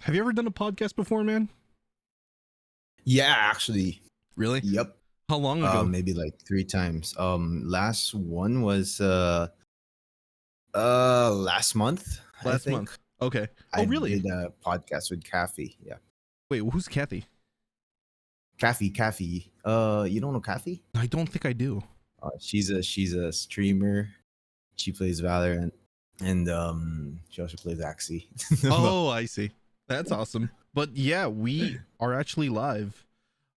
Have you ever done a podcast before, man? Yeah, actually. Really? Yep. How long ago? Maybe like 3 times. Last one was last month, I Last think. month. Okay. I Oh, really? did a podcast with Kathy. Yeah. Wait, who's Kathy? Kathy. You don't know Kathy? I don't think I do. She's a streamer. She plays Valorant, and she also plays AXIE. Oh, I see. That's awesome. But yeah, we are actually live.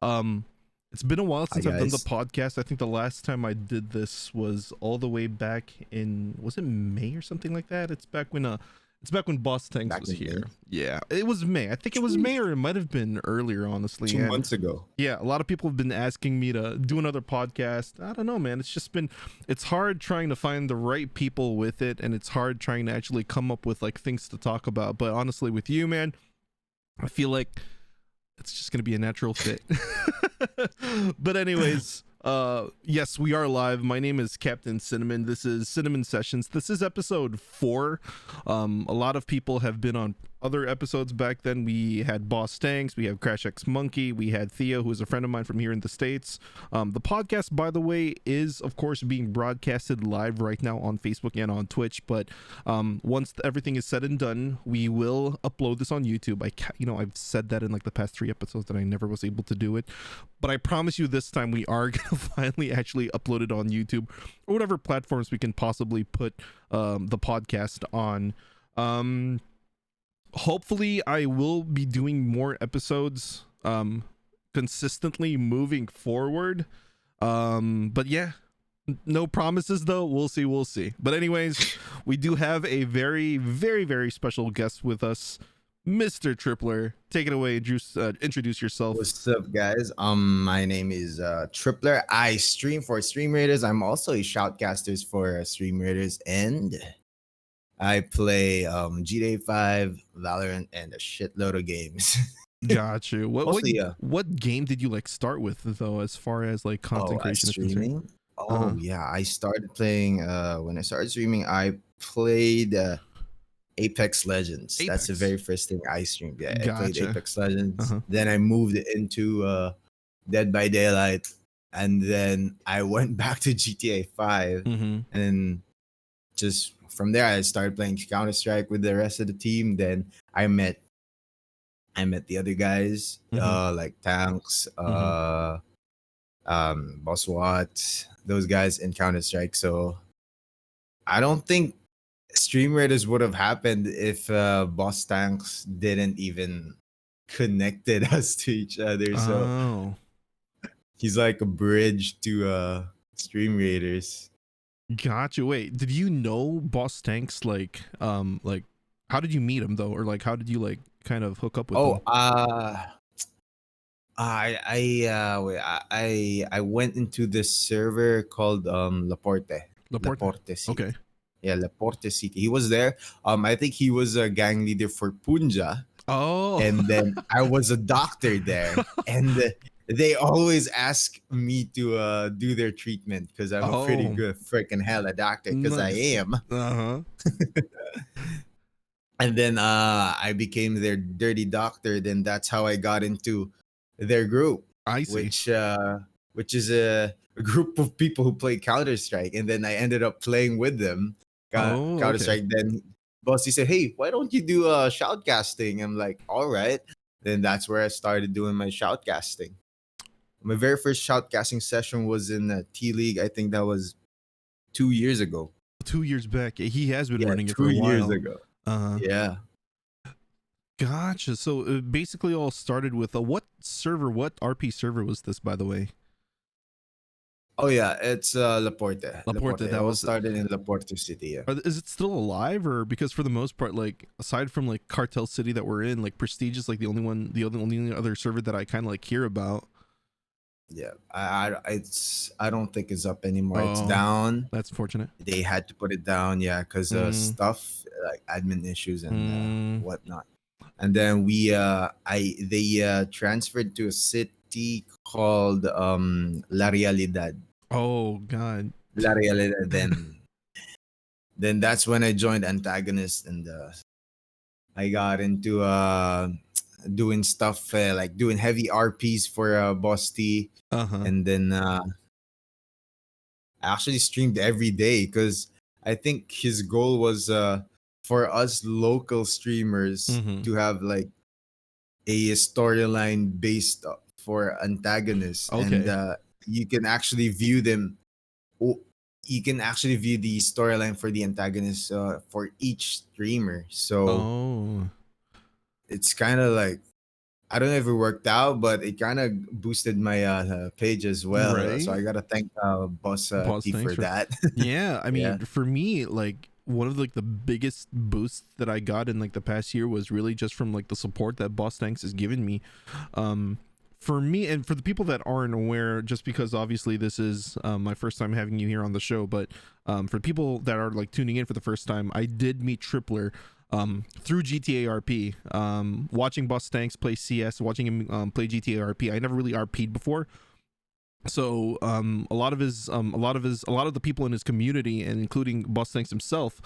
Um, it's been a while Hi since I've done the guys. podcast. I think the last time I did this was all the way back in, was it May or something like that? It's back when Boss Tanks Back was in here. May. Yeah, it was May. I think it was May, or it might have been earlier, honestly. 2 months ago. Yeah, a lot of people have been asking me to do another podcast. I don't know, man. It's hard trying to find the right people with it, and it's hard trying to actually come up with like things to talk about. But honestly, with you, man, I feel like it's just gonna be a natural fit. But anyways, yes, we are live. My name is CptCinnamon. This is Cinnamon Sessions. This is episode 4. A lot of people have been on other episodes back then. We had Boss Tanks, we have Crash X Monkey, we had Theo, who is a friend of mine from here in the States. The podcast, by the way, is of course being broadcasted live right now on Facebook and on Twitch, but once everything is said and done, we will upload this on YouTube. I've said that in like the past 3 episodes that I never was able to do it, but I promise you this time we are gonna finally actually upload it on YouTube or whatever platforms we can possibly put the podcast on. Hopefully I will be doing more episodes consistently moving forward, but yeah, no promises though. We'll see. But anyways, we do have a very, very, very special guest with us, Mr. Trippler. Take it away. Introduce yourself. What's up, guys? My name is Trippler. I stream for Stream Raiders. I'm also a shoutcaster for Stream Raiders, and I play GTA 5, Valorant, and a shitload of games. Got you. Mostly, What game did you like start with though, as far as like content creation is concerned? streaming. Yeah, I started playing. When I started streaming, I played Apex Legends. That's the Apex. very first thing I streamed. Yeah, I played Gotcha. Apex Legends. Uh-huh. Then I moved into Dead by Daylight, and then I went back to GTA 5, Mm-hmm. and just from there I started playing Counter-Strike with the rest of the team. Then I met the other guys, like Tanks, Boss Watts, those guys in Counter-Strike. So I don't think Stream Raiders would have happened if Boss Tanks didn't even connected us to each other. So he's like a bridge to Stream Raiders. Gotcha. Wait, did you know Boss Tanks like how did you meet him though, or like how did you like kind of hook up with him? I went into this server called Laporte City. Okay. Yeah, Laporte City. He was there. I think he was a gang leader for Punja. Oh. And then I was a doctor there, and they always ask me to do their treatment because I'm a pretty good freaking hella doctor, because I am. And then I became their dirty doctor. Then that's how I got into their group. I see. Which is a group of people who play Counter-Strike. And then I ended up playing with them. Counter-Strike. Okay. Then Bossy said, "Hey, why don't you do shoutcasting?" I'm like, all right. Then that's where I started doing my shoutcasting. My very first shoutcasting session was in T League. I think that was 2 years ago. 2 years back. He has been running it for a while. 2 years ago. Yeah. Gotcha. So it basically all started with what RP server was this, by the way? Oh yeah, it's Laporte. That was started in Laporte City. Yeah. Is it still alive, or because for the most part, like aside from like Cartel City that we're in, like Prestige is like the only other server that I kind of like hear about. Yeah, I don't think it's up anymore. It's down. That's fortunate. They had to put it down, yeah, because stuff like admin issues and whatnot. And then they transferred to a city called La Realidad. Oh God. La Realidad. Then that's when I joined Antagonist, and I got into doing stuff like doing heavy RPs for Boss T, Uh-huh. and then I actually streamed every day because I think his goal was for us local streamers Mm-hmm. to have like a storyline based for antagonists, and Okay. you can actually view them. o- You can actually view the storyline for the antagonists for each streamer. So Oh, it's kind of like, I don't know if it worked out, but it kind of boosted my page as well. So right. I gotta thank Boss Boss, T thanks for for. that. Yeah, I Yeah. mean, for me, like one of like the biggest boosts that I got in like the past year was really just from like the support that Boss Thanks has given me. Um, for me and for the people that aren't aware, just because obviously this is my first time having you here on the show, but for people that are like tuning in for the first time, I did meet Trippler through GTA RP. Watching Boss Tanks play CS, watching him play GTA RP. I never really RP'd before, so a lot of the people in his community, and including Boss Tanks himself,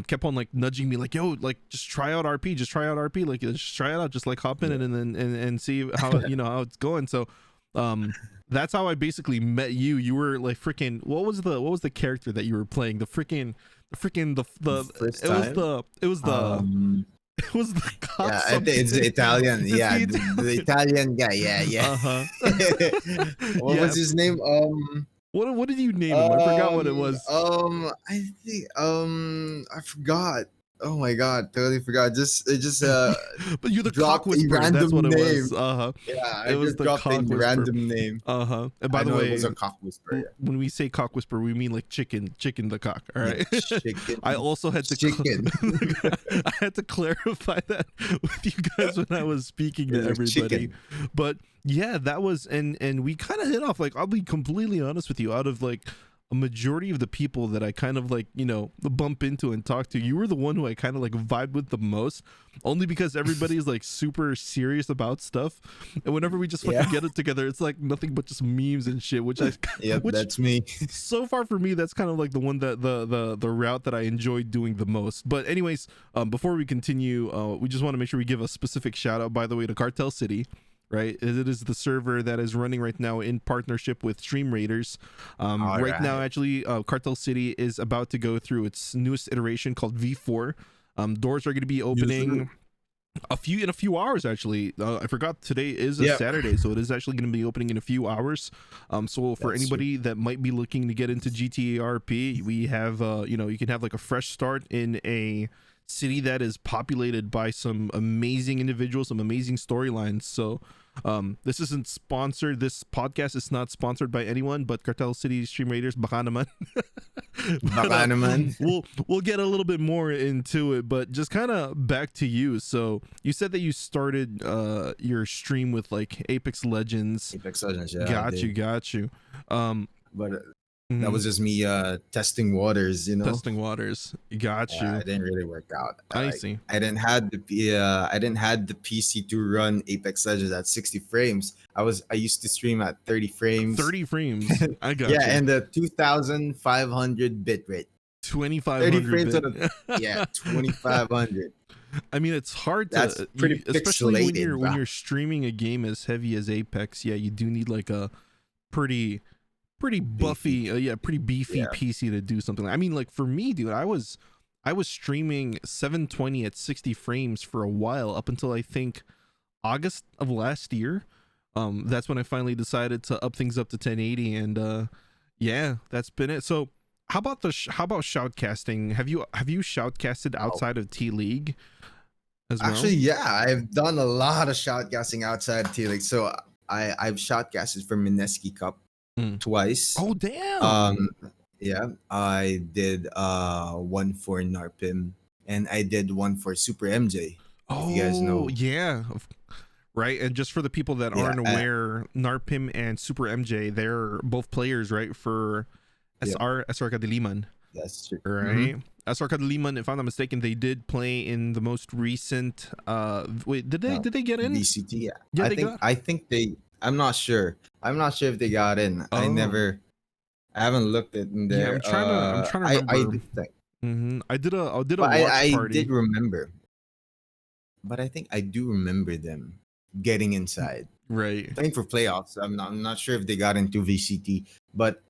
kept on like nudging me like, yo, like just try out RP, just try out RP, like just try it out, just like hop in Yeah. it and then and see how how it's going. So that's how I basically met you. You were like freaking, what was the character that you were playing? The First it was time. the it was the Um, it was the cock yeah, I think it's the something. Italian. It's Yeah, the the Italian. Italian guy. Yeah, yeah. Uh-huh. What Yeah. was his name? What did you name him? I forgot what it was. I think I forgot. Oh my god, totally forgot. Just it just But you're the cock dropped a whisperer. That's what random it was. name. Uh-huh. Yeah, It I was just the dropped a cock whisperer. random name. Uh-huh. And by I the know it was way, a cock whisperer. Yeah, when we say cock whisperer, we mean like chicken the cock. All yeah, right. I chicken, also had to chicken. I had to clarify that with you guys when I was speaking It to was a everybody. chicken. But yeah, that was and we kind of hit off. Like, I'll be completely honest with you, out of like a majority of the people that I kind of like, bump into and talk to, you were the one who I kind of like vibe with the most, only because everybody's like super serious about stuff, and whenever we just fucking Yeah. get it together, it's like nothing but just memes and shit, which I Yep, which that's me. so far for me, that's kind of like the one that the route that I enjoy doing the most. But anyways, before we continue, we just want to make sure we give a specific shout out, by the way, to Cartel City. Right, it is the server that is running right now in partnership with Stream Raiders. All Right now, right. actually, Cartel City is about to go through its newest iteration called V4. Doors are going to be Yes, sir. opening in a few hours, actually. I forgot today is a Yep. Saturday, so it is actually going to be opening in a few hours. So for That's true. anybody that might be looking to get into GTA RP, we have you can have like a fresh start in a city that is populated by some amazing individuals, some amazing storylines. So this isn't sponsored, this podcast is not sponsored by anyone but Cartel City Stream Raiders, baka naman. But Baka naman. we'll get a little bit more into it, but just kind of back to you. So you said that you started your stream with like Apex Legends. Apex Legends, yeah, I Got you, did. got you. um But that mhm, was just me testing waters, you know. testing waters, got Yeah, you. it didn't really work out. I see. I didn't had the PC to run Apex Legends at 60 frames. I used to stream at 30 frames. 30 frames, I Yeah, got you. and the 2500 bit rate. 30 2500 frames bit. on a, yeah, 2500. I mean, it's hard That's to pretty especially when pixelated, bro. you're streaming a game as heavy as Apex. Yeah, you do need like a pretty Beefy. buffy, yeah, pretty beefy Yeah. PC to do something. I mean, like for me, dude, I was streaming 720 at 60 frames for a while, up until I think August of last year. That's when I finally decided to up things up to 1080, and yeah, that's been it. So how about shoutcasting? Have you shoutcasted Oh. outside of T League as Actually, well? yeah, I've done a lot of shoutgassing outside of T League. So I've shoutgassed for Mineski Cup Mm. twice. Oh damn. Um, yeah, I did one for Narpim, and I did one for Super MJ. If you guys Oh know, yeah, right. And just for the people that yeah, aren't aware, Narpim and Super MJ, they're both players, right? For yeah, SR Kadiliman, that's true. right? SR Kadiliman, if I'm not mistaken, they did play in the most recent. Wait, did they No, did they get in? VCT. Yeah, Yeah, they got. I think they. I'm not sure. I'm not sure if they got in. Oh I haven't looked at in yeah, there. I'm trying to I remember. did think, I did a but watch I party. did remember. but I think I do remember them getting inside Right. playing for playoffs. I'm not sure if they got into VCT, but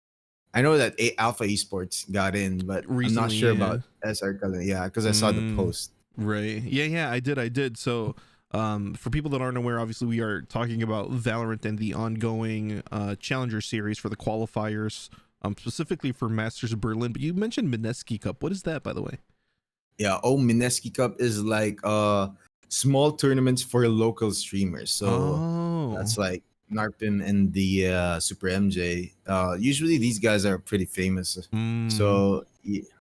I know that Alpha Esports got in, but I'm not Recently, sure yeah. about SR Cullen. Yeah, because I saw the post. Right. Yeah, I did. So, for people that aren't aware, obviously we are talking about Valorant and the ongoing Challenger series for the qualifiers, specifically for Masters of Berlin. But you mentioned Mineski Cup. What is that, by the way? Yeah. Oh, Mineski Cup is like small tournaments for local streamers. So Oh. that's like Narpim and the Super MJ. Usually these guys are pretty famous. So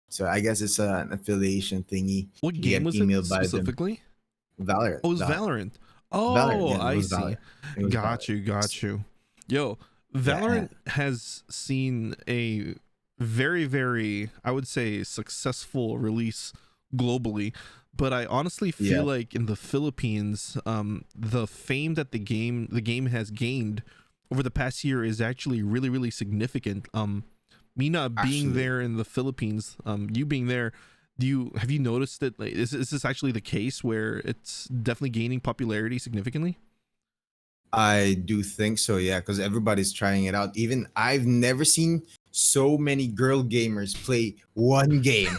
so I guess it's an affiliation thingy. What You game get was it emailed by them. specifically? Valorant. Oh, it was Valorant. Valorant. Valorant. Oh, Yeah, it I was see. Valorant. It was Got Valorant. you. Got you. Yo, Yeah. Valorant has seen a very, very, I would say, successful release globally. But I honestly feel Yeah. like in the Philippines, the fame that the game has gained over the past year is actually really, really significant. Me not being Actually, there in the Philippines, you being there, have you noticed it? Like, is this actually the case where it's definitely gaining popularity significantly? I do think so, yeah, because everybody's trying it out. Even I've never seen so many girl gamers play one game.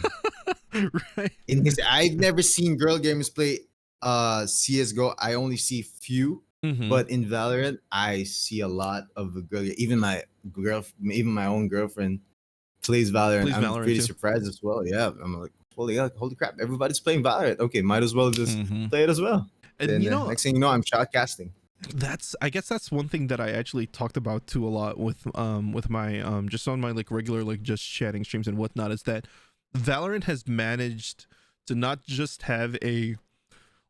Right. I've never seen girl gamers play CS:GO. I only see few, Mm-hmm. but in Valorant, I see a lot of the girl. Even my own girlfriend plays Valorant. Plays I'm Valorant pretty too. surprised as well. Yeah, I'm like, holy crap! Everybody's playing Valorant. Okay, might as well just Mm-hmm. play it as well. And Then you know, next thing you know, I'm shotcasting. I guess that's one thing that I actually talked about too a lot with my just on my like regular like just chatting streams and whatnot, is that Valorant has managed to not just have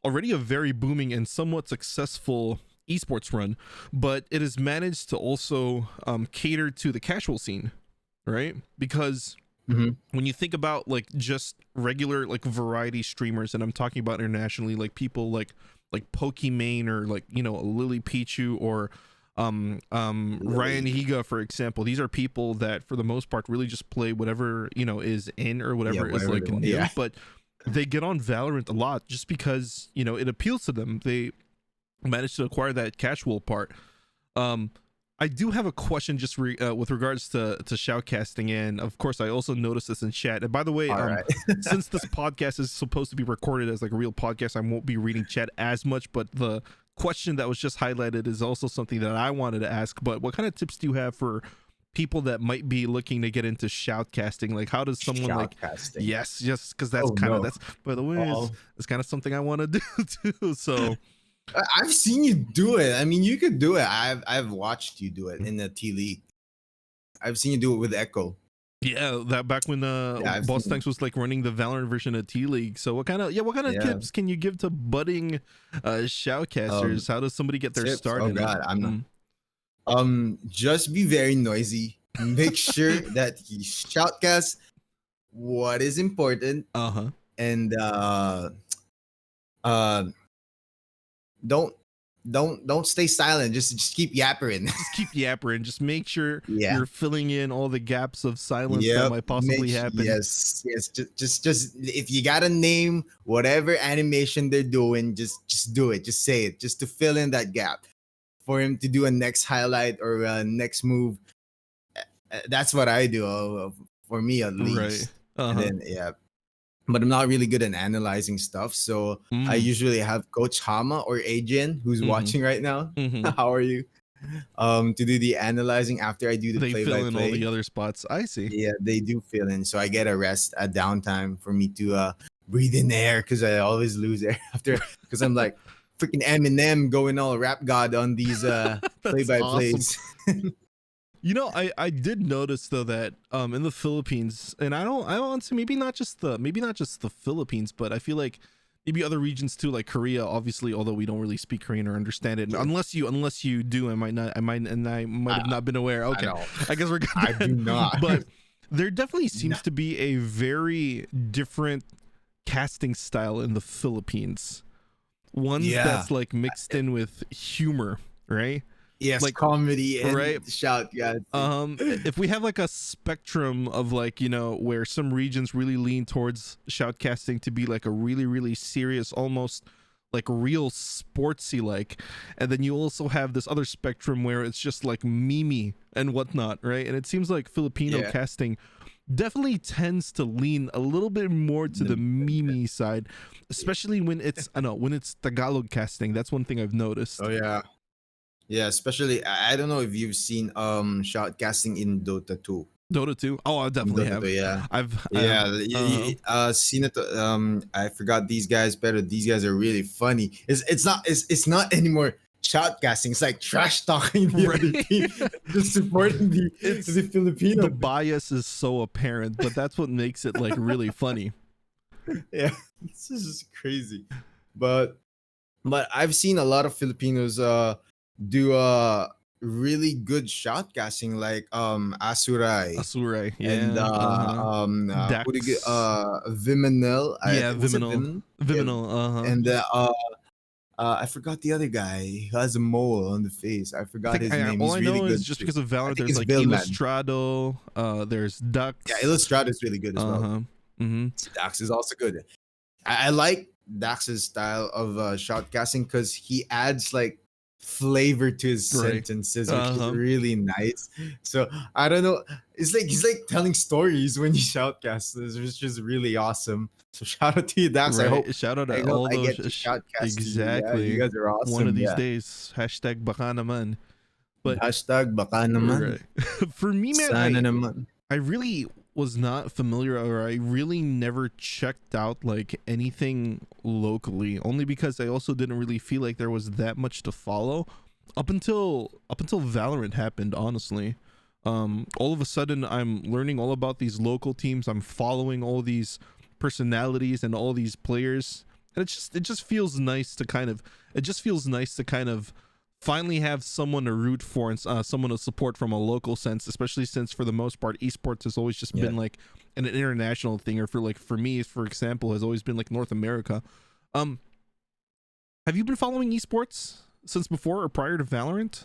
already a very booming and somewhat successful esports run, but it has managed to also cater to the casual scene, right? Because Mhm. when you think about like just regular like variety streamers, and I'm talking about internationally, like people like Pokimane or like, you know, Lily Pichu or Ryan Higa, for example. These are people that for the most part really just play whatever, you know, is in or Yeah, whatever is whatever they like want. new, Yeah. but they get on Valorant a lot just because, you know, it appeals to them. They managed to acquire that casual part. um I do have a question just with regards to shoutcasting, and of course I also noticed this in chat. And by the way, All right. since this podcast is supposed to be recorded as like a real podcast, I won't be reading chat as much, but the question that was just highlighted is also something that I wanted to ask. But what kind of tips do you have for people that might be looking to get into shoutcasting? Like, how does someone like, Shoutcasting. yes, just because that's Oh kind of, no. that's, by the way, Uh-oh. is kind of something I want to do too. So I've seen you do it. I mean, you could do it. I've watched you do it in the T League. I've seen you do it with Echo. yeah, that back when Yeah, I've Boss seen. Tanks was like running the Valorant version of T League. So what kind of Yeah. tips can you give to budding shoutcasters? How does somebody get their Tips. start Oh in it? God, I'm not. Just be very noisy. Make sure that you shoutcast what is important, Uh-huh. and uh, don't don't stay silent. Just keep yapping. Just keep yapping. Just make sure Yeah. you're filling in all the gaps of silence that Yep. might possibly happen. Yes. Just if you got to name whatever animation they're doing, just do it. Just say it, just to fill in that gap for him to do a next highlight or a next move. That's what I do, for me at Right. least. And Uh-huh. then yeah, but I'm not really good at analyzing stuff. So I Mm. usually have Coach Hama or Adrian, who's Mhm. watching right now. Mhm. How are you? To do the analyzing after I do the They play fill by in all the play. other spots. I see. Yeah, they do fill in. So I get a rest, a downtime for me to breathe in air, because I always lose air after, because I'm like freaking Eminem going all rap god on these play That's by awesome. plays. You know, I did notice though that in the Philippines, and I don't want to, maybe not just the Philippines, but I feel like maybe other regions too, like Korea, obviously, although we don't really speak Korean or understand it. Yeah. Unless you do, I might have not been aware. Okay. I know. I guess we're good. I do not. But there definitely seems No. to be a very different casting style in the Philippines. One Yeah. that's like mixed in with humor, right? Yes, Like, comedy and right. shout, yeah. If we have like a spectrum of like, you know, where some regions really lean towards shoutcasting to be like a really, really serious, almost like real sportsy like, and then you also have this other spectrum where it's just like mimi and whatnot, right? And it seems like Filipino casting definitely tends to lean a little bit more to the mimi side, especially when it's I know when it's Tagalog casting. That's one thing I've noticed. Oh yeah, especially I don't know if you've seen shoutcasting in Dota 2. Dota 2. Oh, I definitely have. 2, yeah. I've Seen it. I forgot these guys better. These guys are really funny. It's not anymore shoutcasting. It's like trash talking the other team, just supporting the Filipino. The bias is so apparent, but that's what makes it like really funny. Yeah, this is just crazy. But I've seen a lot of Filipinos do really good shoutcasting, like Asurai, yeah, and Dax. Viminal. Viminal. And I forgot the otother guy who has a mole on the face. I forgot his name. All He's I really know good is just too. because of Valorant, there's like Vilman. Illustrado, there's Dax. Yeah, Illustrado is really good as well. Dax is also good. I like Dax's style of shoutcasting because he adds like flavor to his sentences, which is really nice. So I don't know, it's like he's like telling stories when he shoutcasts, which is really awesome. So shout out to you, Dax. I hope shout out to all those exactly. You guys are awesome. One of these days, hashtag baka naman. But hashtag baka naman. For me, man, I really was not familiar, or I really never checked out like anything locally, only because I also didn't really feel like there was that much to follow up until Valorant happened, honestly. All of a sudden I'm learning all about these local teams, I'm following all these personalities and all these players, and it just feels nice to kind of finally have someone to root for and someone to support from a local sense, especially since for the most part esports has always just been like an international thing, or for me, for example, has always been like North America. Have you been following esports since before or prior to Valorant?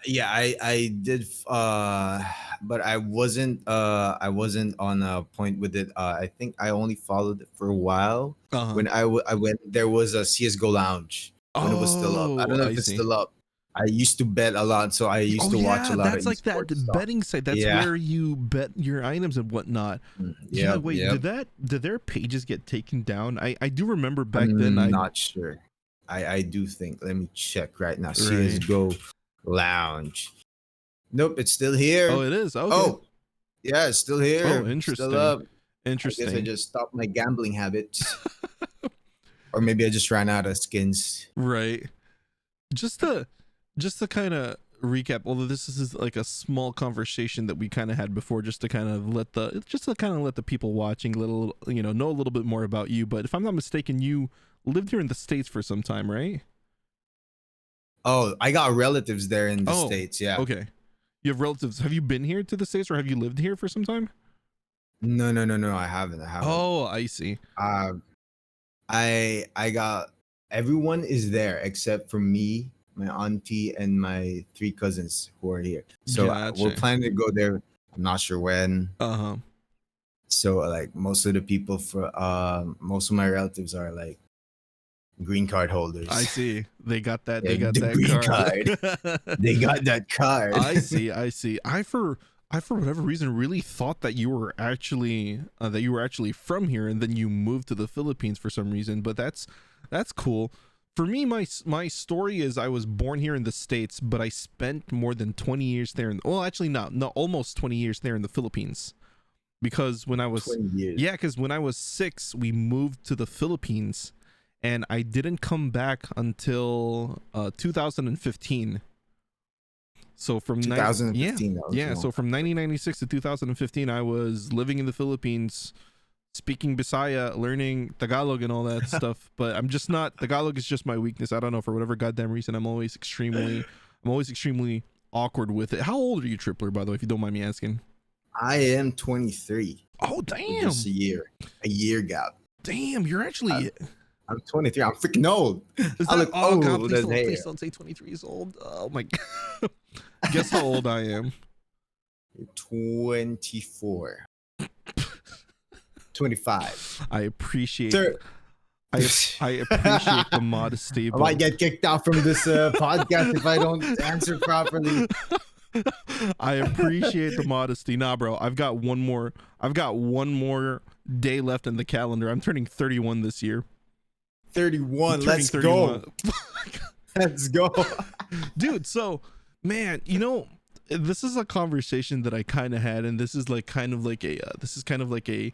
Yeah, I did, but I wasn't on a point with it. I think I only followed it for a while. When I went, there was a CS:GO lounge when it was still up. I don't know if it's still up. I used to bet a lot, so I used to watch a lot. That's of like that betting site. That's where you bet your items and whatnot. Did their pages get taken down? I do remember back then. I'm not sure. I do think. Let me check right now. CS:GO lounge. Nope, it's still here. Oh, it is. Okay. Oh, yeah, it's still here. Oh, interesting. Still up. Interesting. I guess I just stopped my gambling habits. Or maybe I just ran out of skins. Right. Just to kind of recap, although this is like a small conversation that we kind of had before, just to kind of let the people watching know a little bit more about you. But if I'm not mistaken, you lived here in the States for some time, right? Oh, I got relatives there in the States. Yeah. Okay. You have relatives. Have you been here to the States, or have you lived here for some time? No. I haven't. Oh, I see. I got, everyone is there except for me, my auntie, and my 3 cousins who are here. So we're planning to go there. I'm not sure when. So like most of the people most of my relatives are like green card holders. I see. They got that. They got the that green card. They got that card. I see. I for whatever reason really thought that you were actually from here, and then you moved to the Philippines for some reason. But that's cool. For me, my story is I was born here in the States, but I spent more than 20 years there. Almost 20 years there in the Philippines. Because when I was 20 years. because when I was 6, we moved to the Philippines, and I didn't come back until 2015. So from 2015, so from 1996 to 2015, I was living in the Philippines, speaking Bisaya, learning Tagalog and all that stuff. But I'm just not, Tagalog is just my weakness. I don't know, for whatever goddamn reason, I'm always extremely awkward with it. How old are you, Trippler, by the way, if you don't mind me asking? I am 23. Oh, damn. Just a year gap. Damn, you're actually... I'm 23. I'm freaking old. I look old. God, please don't say 23 is old. Oh my God. Guess how old I am. You're 24. 25. I appreciate I appreciate the modesty, I but might get kicked out from this podcast if I don't answer properly. I appreciate the modesty. Nah, bro, I've got one more day left in the calendar. I'm turning 31 this year. 31. Let's 31. Go. Let's go. Dude, so man, you know, this is a conversation that I kind of had, and this is kind of like a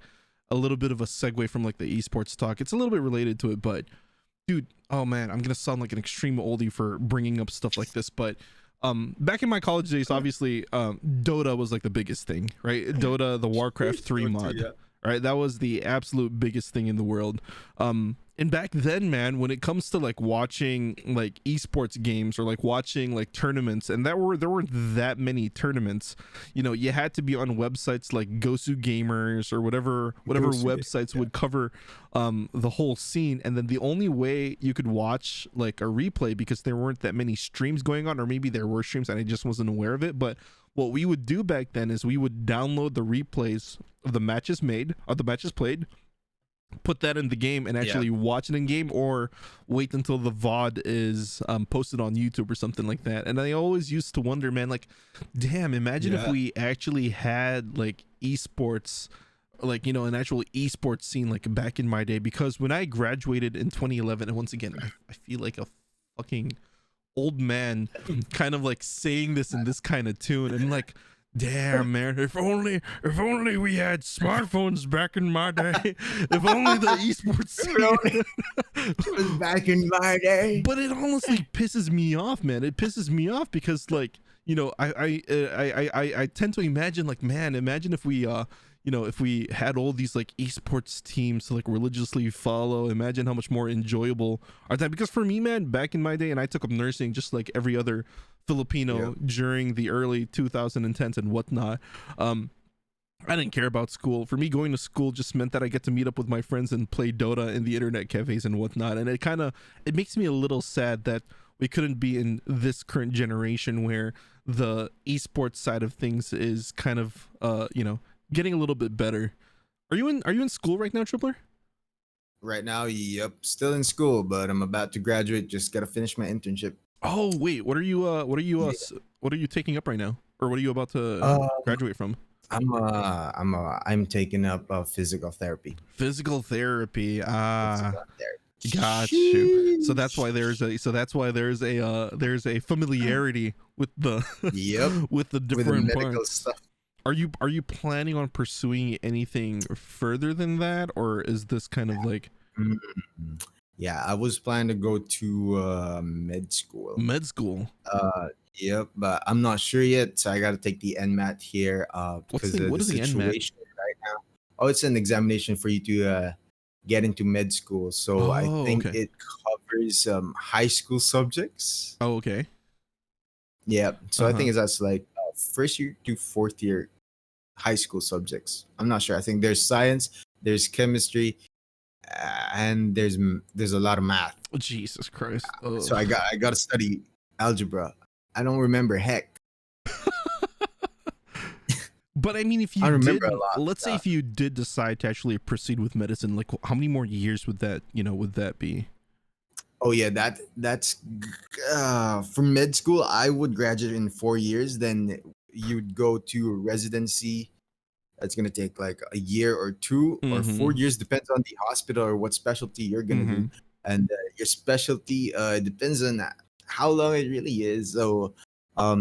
little bit of a segue from like the esports talk. It's a little bit related to it, but dude, oh man, I'm gonna sound like an extreme oldie for bringing up stuff like this, but back in my college days, obviously Dota was like the biggest thing, right? Dota, the Warcraft 3 mod, yeah. Right? That was the absolute biggest thing in the world. And back then, man, when it comes to like watching like esports games or like watching like tournaments, and there weren't that many tournaments, you know, you had to be on websites like Gosu Gamers or whatever websites would cover the whole scene. And then the only way you could watch like a replay, because there weren't that many streams going on, or maybe there were streams and I just wasn't aware of it, but what we would do back then is we would download the replays of the matches played, put that in the game and actually watch it in game, or wait until the VOD is posted on YouTube or something like that. And I always used to wonder, man, like, damn, imagine if we actually had like esports, like, you know, an actual esports scene like back in my day. Because when I graduated in 2011, and once again, I feel like a fucking old man kind of like saying this in this kind of tune, and like, damn, man, if only we had smartphones back in my day. If only the esports scene back in my day. But it honestly pisses me off, man. It pisses me off because, like, you know, I tend to imagine, like, man, imagine if we you know, if we had all these like esports teams to like religiously follow. Imagine how much more enjoyable our time. Because for me, man, back in my day, and I took up nursing just like every other Filipino during the early 2010s and whatnot, I didn't care about school. For me, going to school just meant that I get to meet up with my friends and play Dota in the internet cafes and whatnot. And it makes me a little sad that we couldn't be in this current generation where the esports side of things is kind of you know, getting a little bit better. Are you in school right now, Trippler? Right now, yep, still in school, but I'm about to graduate. Just gotta finish my internship. Oh wait, what are you taking up right now, or what are you about to graduate from? I'm taking up physical therapy. Physical therapy. Got you. So that's why there's a familiarity with the with the different with the medical stuff. Are you planning on pursuing anything further than that, or is this kind of like? Yeah, I was planning to go to med school. Med school. Yep, but I'm not sure yet, so I got to take the NMAT here because of the situation right now. Oh, it's an examination for you to get into med school. So I think it covers high school subjects. Oh, okay. Yeah, so I think that's like first year to fourth year high school subjects. I'm not sure. I think there's science, there's chemistry, and there's a lot of math. Jesus Christ! So I got to study algebra. I don't remember heck. But I mean, if you did, let's say if you did decide to actually proceed with medicine, like how many more years would that be? Oh yeah, that's for med school. I would graduate in 4 years. Then you'd go to residency. That's gonna take like a year or two or 4 years, depends on the hospital or what specialty you're gonna do. And your specialty depends on how long it really is. So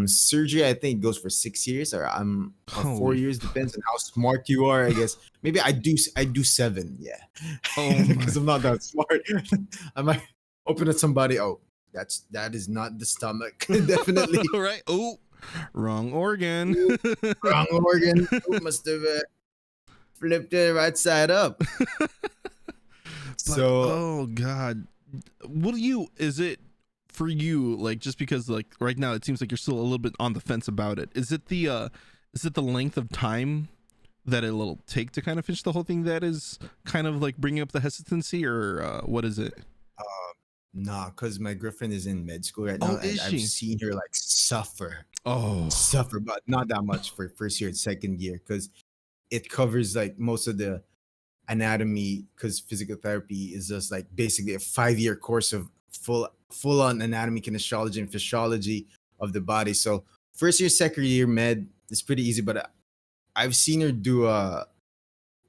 surgery, I think, goes for 6 years or 4 years, depends on how smart you are. I guess maybe I do 7. Yeah, because I'm not that smart. I might open at somebody. Oh, that is not the stomach. Definitely. Right. Oh, wrong organ. Wrong organ. Must have flipped it right side up. Oh God, is it for you, like, just because like right now it seems like you're still a little bit on the fence about it? Is it the length of time that it'll take to kind of finish the whole thing that is kind of like bringing up the hesitancy, or what is it? Nah, because my girlfriend is in med school right now, and I've seen her like suffer, but not that much for first year and second year, because it covers like most of the anatomy, because physical therapy is just like basically a 5-year course of full on anatomy, kinesiology, and physiology of the body. So first year, second year med is pretty easy, but I've seen her do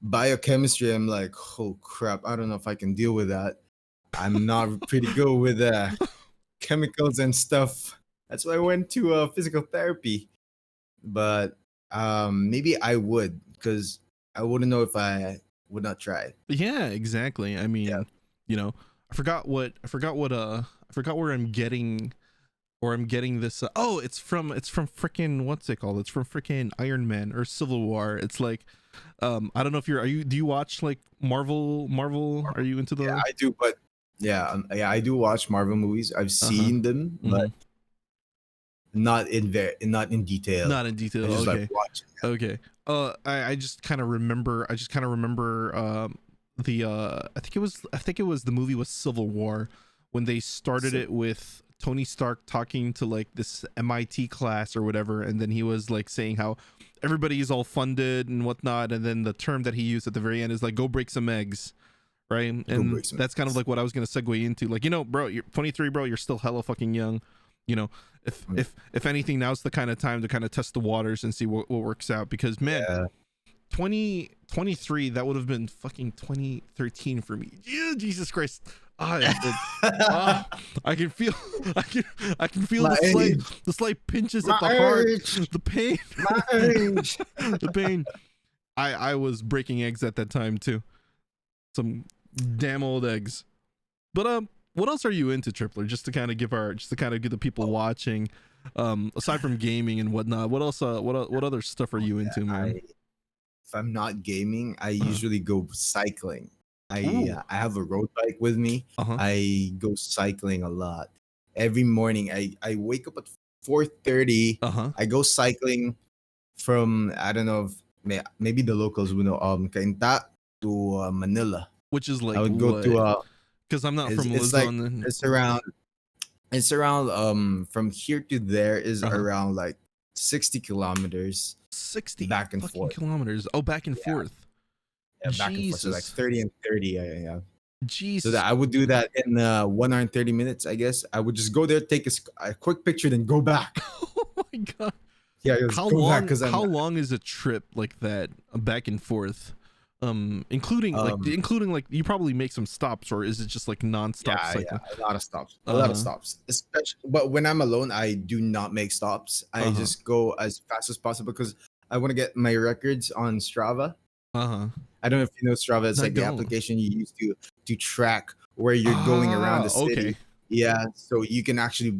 biochemistry. I'm like, oh crap, I don't know if I can deal with that. I'm not pretty good with chemicals and stuff. That's why I went to physical therapy. But maybe I would, because I wouldn't know if I would not try it. Yeah, exactly. I mean, you know, I forgot where I'm getting this. Oh, it's from freaking, what's it called? It's from freaking Iron Man or Civil War. It's like, I don't know if do you watch like Marvel? Are you into the? Yeah, I do, but yeah, I do watch Marvel movies. I've seen them, but not in detail. Not in detail. I just Okay. like watching. Okay. I just kind of remember. I think it was the movie was Civil War, when they started it with Tony Stark talking to like this MIT class or whatever, and then he was like saying how everybody's all funded and whatnot, and then the term that he used at the very end is like, go break some eggs, right? And that's kind of like what I was gonna segue into. Like, you know, bro, you're 23, bro, you're still hella fucking young. You know, if anything, now's the kind of time to kind of test the waters and see what works out, because man, 2023, that would have been fucking 2013 for me. Yeah, Jesus Christ. I can feel the slight pinches at the heart, the pain. The pain. I was breaking eggs at that time too, some damn old eggs. But what else are you into, Trippler? Just to kind of give the people watching, aside from gaming and whatnot, what else? What other stuff are you into, man? If I'm not gaming, I usually go cycling. I have a road bike with me. I go cycling a lot. Every morning, I wake up at 4:30. I go cycling from, I don't know if maybe the locals will know, Cainta to Manila. Which is like, I would go to because I'm not from Luzon. Like, it's around from here to there is around like 60 kilometers. 60 back and forth kilometers. Oh, back and forth. Yeah, back and forth. So like 30 and 30. Yeah. Jesus. So that I would do that in 1 hour and 30 minutes, I guess. I would just go there, take a quick picture, then go back. Oh my god. Yeah. How long is a trip like that, back and forth? Including like you probably make some stops, or is it just like non-stop cycling? Yeah, a lot of stops. Especially, but when I'm alone, I do not make stops. I just go as fast as possible because I want to get my records on Strava. I don't know if you know Strava. It's like the application you use to track where you're going around the city. Okay. Yeah, so you can actually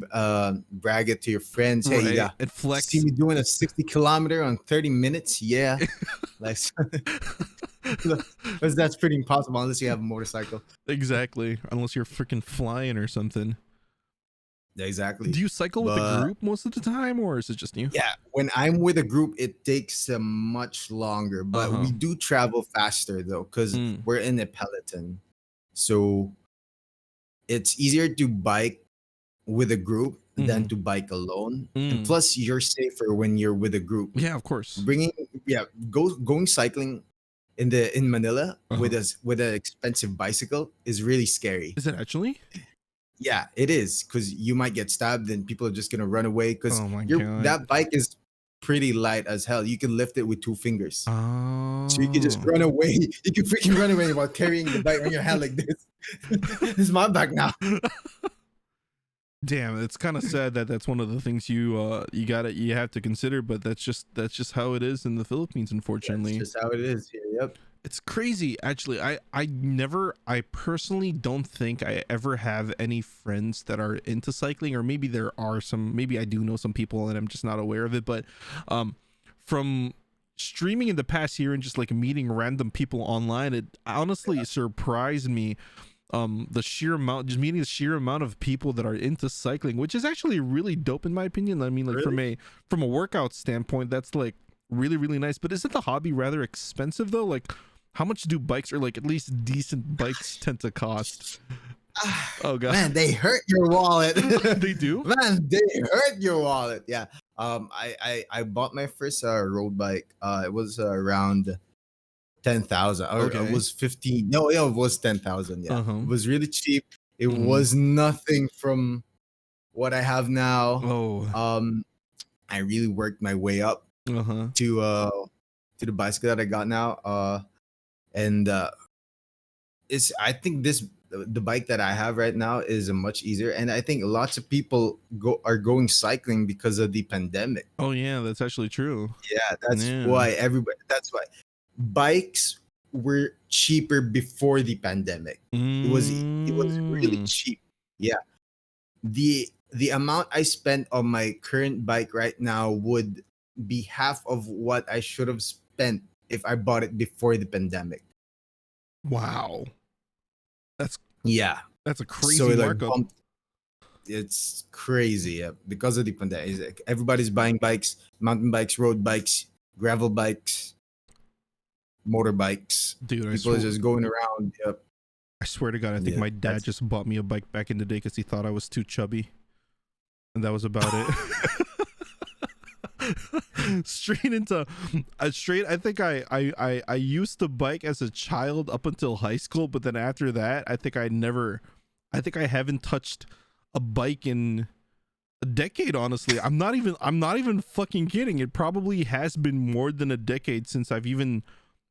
brag it to your friends. Hey, right. Yeah, it flex. See me doing a 60 kilometer on 30 minutes. Yeah, like because that's pretty impossible unless you have a motorcycle. Exactly, unless you're freaking flying or something. Exactly. Do you cycle with a group most of the time, or is it just you? Yeah, when I'm with a group, it takes much longer, but we do travel faster though, because we're in a peloton. So it's easier to bike with a group than to bike alone. And plus, you're safer when you're with a group. Yeah, of course. Going cycling in Manila with an expensive bicycle is really scary. Is it actually? Yeah, it is, because you might get stabbed and people are just gonna run away, because that bike is pretty light as hell. You can lift it with 2 fingers. So you can just run away. You can freaking run away while carrying the bike on your hand like this. This is my bike now. Damn, it's kind of sad that that's one of the things you have to consider, but that's just how it is in the Philippines, unfortunately. That's just how it is here. Yep. It's crazy, actually. I personally don't think I ever have any friends that are into cycling, or maybe there are some, maybe I do know some people and I'm just not aware of it, but from streaming in the past year and just like meeting random people online, it honestly surprised me, meeting the sheer amount of people that are into cycling, which is actually really dope in my opinion. I mean, like, really? from a workout standpoint, that's like really, really nice. But isn't the hobby rather expensive though? Like, how much do bikes, or like at least decent bikes, tend to cost? Oh god, man, they hurt your wallet. They do, man. They hurt your wallet. Yeah. I bought my first road bike. It was around 10,000 or Okay. it was 15. No, yeah, it was 10,000. Yeah. Uh-huh. It was really cheap. It Mhm. was nothing from what I have now. Oh. I really worked my way up Uh-huh. to the bicycle that I got now. And it's I think the bike that I have right now is a much easier, and I think lots of people are going cycling because of the pandemic. Oh yeah, that's actually true. Yeah, Yeah. that's why bikes were cheaper before the pandemic. It was really Mm. cheap. Yeah. The amount I spent on my current bike right now would be half of what I should have spent if I bought it before the pandemic. Wow. That's Yeah. a So crazy it like markup. bumped. It's crazy. Yeah, because of the pandemic. It's like everybody's buying bikes, mountain bikes, road bikes, gravel bikes, motorbikes. Dude, People are just going around. Yep. I swear to God, I think Yeah, my dad just bought me a bike back in the day because he thought I was too chubby. And that was about it. Straight into I think I used to bike as a child up until high school, but then after that I think I haven't touched a bike in a decade. Honestly, I'm not even fucking kidding. It probably has been more than a decade since I've even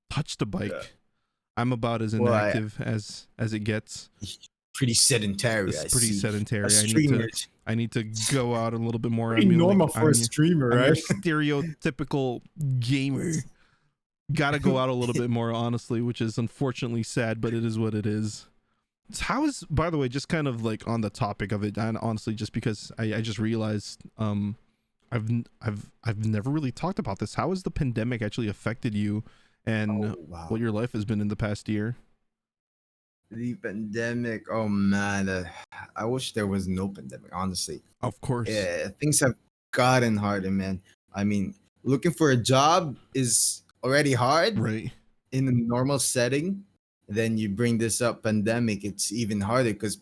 touched a bike. Yeah. I'm about as inactive as it gets. Pretty sedentary. It's pretty sedentary. Streamers. I need to go out a little bit more. Pretty normal for a streamer, I'm your right? stereotypical gamer. Gotta go out a little bit more, honestly, which is unfortunately sad, but it is what it is. How is, by the way, just kind of like on the topic of it, and honestly, just because I just realized, I've never really talked about this. How has the pandemic actually affected you, and what your life has been in the past year? The pandemic. Oh man, I wish there was no pandemic. Honestly, Of course. yeah, things have gotten harder, man. I mean, looking for a job is already hard, Right. in a normal setting. Then you bring this up pandemic, it's even harder because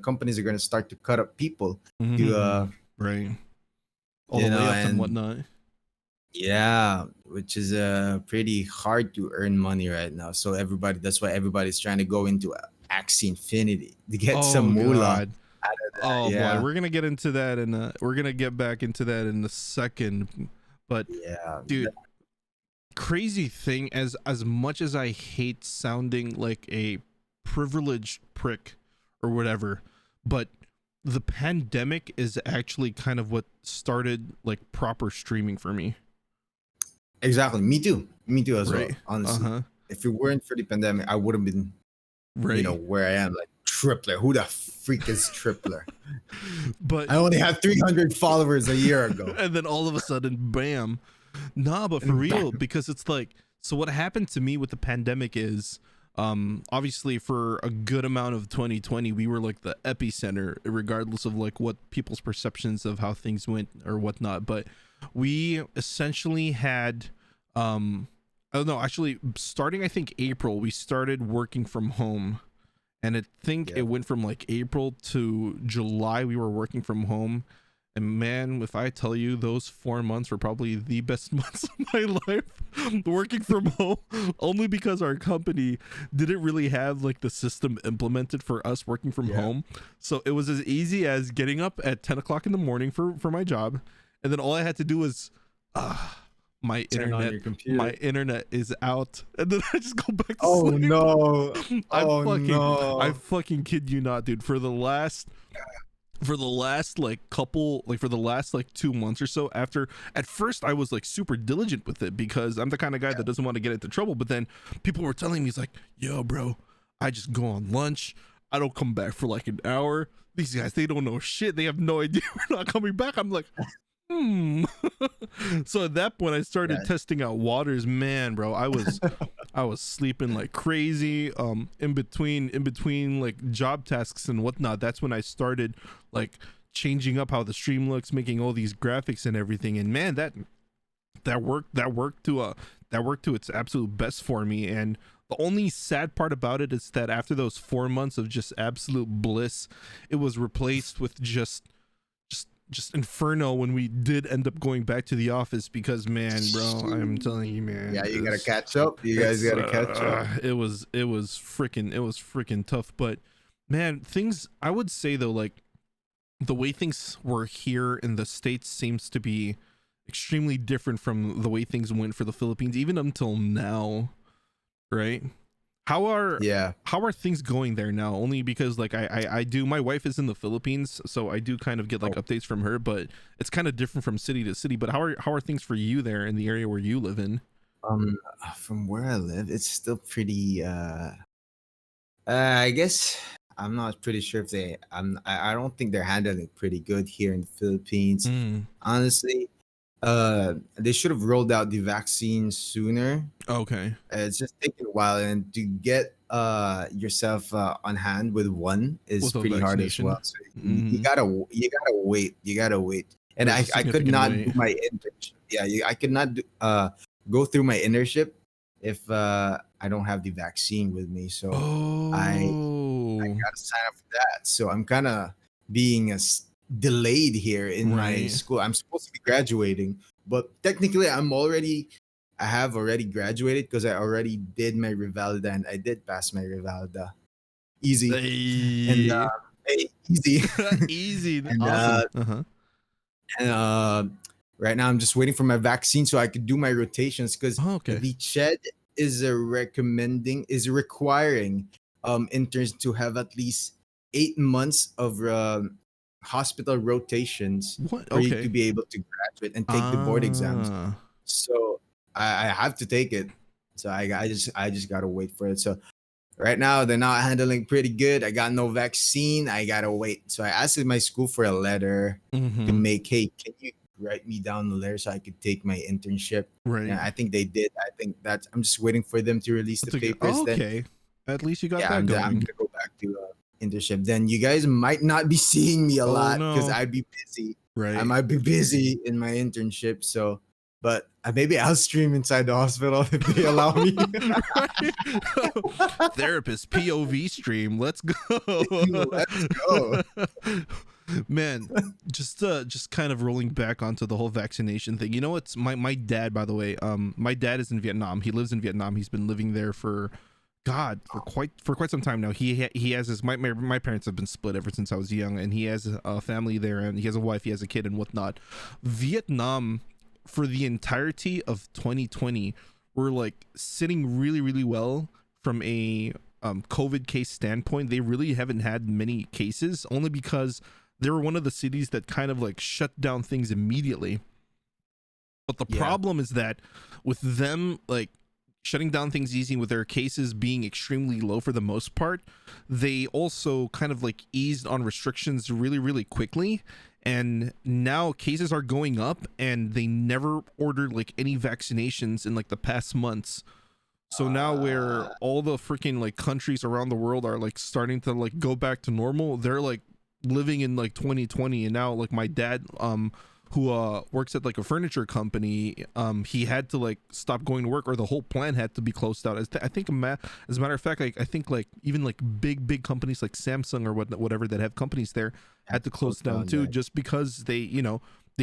companies are going to start to cut up people to right, all the layoffs and whatnot. Yeah, which is pretty hard to earn money right now. So that's why everybody's trying to go into AXIE Infinity to get some moolah out of that. Oh yeah. boy, we're gonna get into that, and we're gonna get back into that in a second. But yeah, dude, crazy thing, as much as I hate sounding like a privileged prick or whatever, but the pandemic is actually kind of what started like proper streaming for me. Exactly. Me too as Right. well, honestly. If it weren't for the pandemic, I would have been where I am, like Trippler. Who the freak is Trippler? But I only had 300 followers a year ago. And then all of a sudden, bam. Nah, but for real, because it's like, so what happened to me with the pandemic is, obviously for a good amount of 2020, we were like the epicenter, regardless of like what people's perceptions of how things went or whatnot. But we essentially had, oh no, actually starting, I think April, we started working from home. And I think it went from like April to July, we were working from home. And man, if I tell you, those 4 months were probably the best months of my life working from home, only because our company didn't really have like the system implemented for us working from home. So it was as easy as getting up at 10 o'clock in the morning for my job. And then all I had to do was, my internet is out, and then I just go back to sleep. No. I fucking kid you not, dude. For the last like 2 months or so, after, at first I was like super diligent with it because I'm the kind of guy that doesn't want to get into trouble, but then people were telling me, he's like, yo bro, I just go on lunch, I don't come back for like an hour, these guys, they don't know shit, they have no idea we're not coming back. I'm like, so at that point I started testing out waters. Man, bro, I was sleeping like crazy in between like job tasks and whatnot. That's when I started like changing up how the stream looks, making all these graphics and everything. And man, that worked to its absolute best for me. And the only sad part about it is that after those 4 months of just absolute bliss, it was replaced with just just inferno when we did end up going back to the office, because man, bro, I'm telling you, man. Yeah, you gotta catch up. You guys gotta catch up. It was freaking tough. But man, things, I would say though, like the way things were here in the States seems to be extremely different from the way things went for the Philippines, even until now, right? How are things going there now? Only because like I do, my wife is in the Philippines, so I do kind of get like updates from her, but it's kind of different from city to city. But how are things for you there in the area where you live in? From where I live, it's still pretty I guess I'm not pretty sure if I don't think they're handling it pretty good here in the Philippines. Honestly, they should have rolled out the vaccine sooner. Okay. It's just taking a while, and to get yourself on hand with one is pretty hard as well. So you gotta wait. You gotta wait. And I could not do my internship. Yeah, I could not go through my internship if I don't have the vaccine with me. So I gotta sign up for that. So I'm kind of being delayed here in my school. I'm supposed to be graduating, but technically I have already graduated because I already did my Revalida and I did pass my Revalida. Easy. And easy. Easy. And, awesome. right now I'm just waiting for my vaccine so I could do my rotations, because the CHED is requiring interns to have at least 8 months of hospital rotations for you to be able to graduate and take the board exams. So I have to take it. So I just gotta wait for it. So right now they're not handling pretty good. I got no vaccine. I gotta wait. So I asked my school for a letter to make, hey, can you write me down the letter so I could take my internship? Right. And I think they did. I think I'm just waiting for them to release the papers. Then, at least you got that going. I'm gonna go back to internship. Then you guys might not be seeing me a lot because I'd be busy. Right. I might be busy in my internship. So, but maybe I'll stream inside the hospital if they allow me. Therapist POV stream. Let's go. Let's go. Man, just kind of rolling back onto the whole vaccination thing. You know what's my dad, by the way, my dad is in Vietnam. He lives in Vietnam. He's been living there for quite some time now. He has his my parents have been split ever since I was young, and he has a family there, and he has a wife, he has a kid and whatnot. Vietnam, for the entirety of 2020, we're like sitting really, really well from a COVID case standpoint. They really haven't had many cases, only because they were one of the cities that kind of like shut down things immediately. But the problem is that with them like shutting down things easy, with their cases being extremely low for the most part, they also kind of like eased on restrictions really, really quickly. And now cases are going up, and they never ordered like any vaccinations in like the past months. So now where all the freaking like countries around the world are like starting to like go back to normal, they're like living in like 2020. And now like my dad, who works at like a furniture company, he had to like stop going to work, or the whole plant had to be closed out. I think as a matter of fact, like I think like even like big companies like Samsung or whatever that have companies there had to close down too, just because they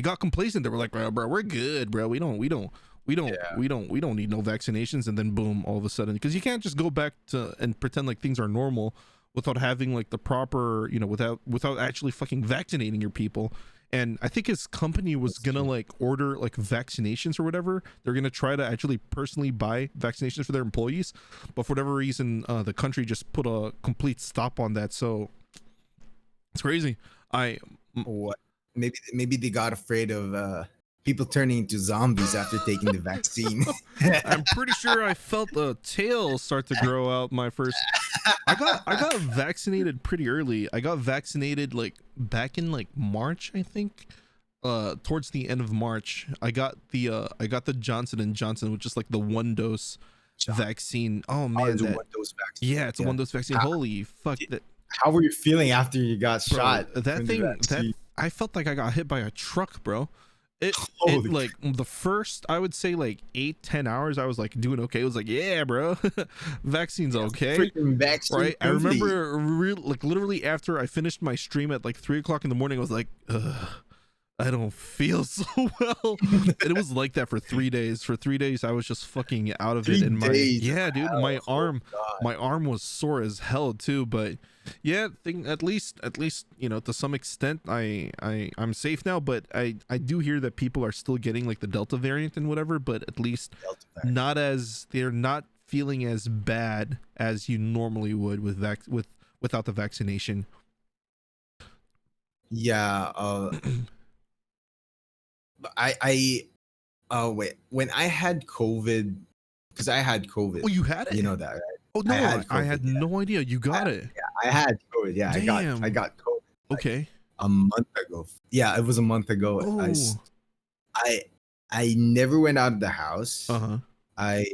got complacent. They were like, bro, we're good, bro. We don't need no vaccinations. And then boom, all of a sudden, because you can't just go back to and pretend like things are normal without having like the proper, without actually fucking vaccinating your people. And I think his company was gonna like order like vaccinations or whatever. They're gonna try to actually personally buy vaccinations for their employees, but for whatever reason, the country just put a complete stop on that. So it's crazy. What? Maybe they got afraid of people turning into zombies after taking the vaccine. I'm pretty sure I felt the tail start to grow out my first. I got vaccinated pretty early. I got vaccinated like back in like March, I think. Towards the end of March, I got the Johnson & Johnson, which is like the 1-dose vaccine. Oh man, it's a 1-dose vaccine. Yeah, it's a 1-dose vaccine. Holy fuck! How were you feeling after you got shot? That thing, I felt like I got hit by a truck, bro. It like the first, I would say like 8-10 hours, I was like doing okay. It was like, yeah, bro, vaccine's okay. Vaccine, right? I remember like literally after I finished my stream at like 3 o'clock in the morning, I was like, ugh. I don't feel so well. And it was like that for 3 days. For 3 days, I was just fucking out of it. Three And days. yeah, dude, Wow. Oh, God. my arm was sore as hell too. But yeah, at least, you know, to some extent, I'm safe now. But I do hear that people are still getting like the Delta variant and whatever. But at least they're not feeling as bad as you normally would without the vaccination. Yeah. Wait, when I had COVID, because I had COVID. Oh, you had it? You know that, right? Oh no, I COVID, had no idea. You got it. Yeah, I had COVID. Yeah, Damn. I got COVID Okay. a month ago. Yeah, it was a month ago. Oh. I never went out of the house. Uh-huh. I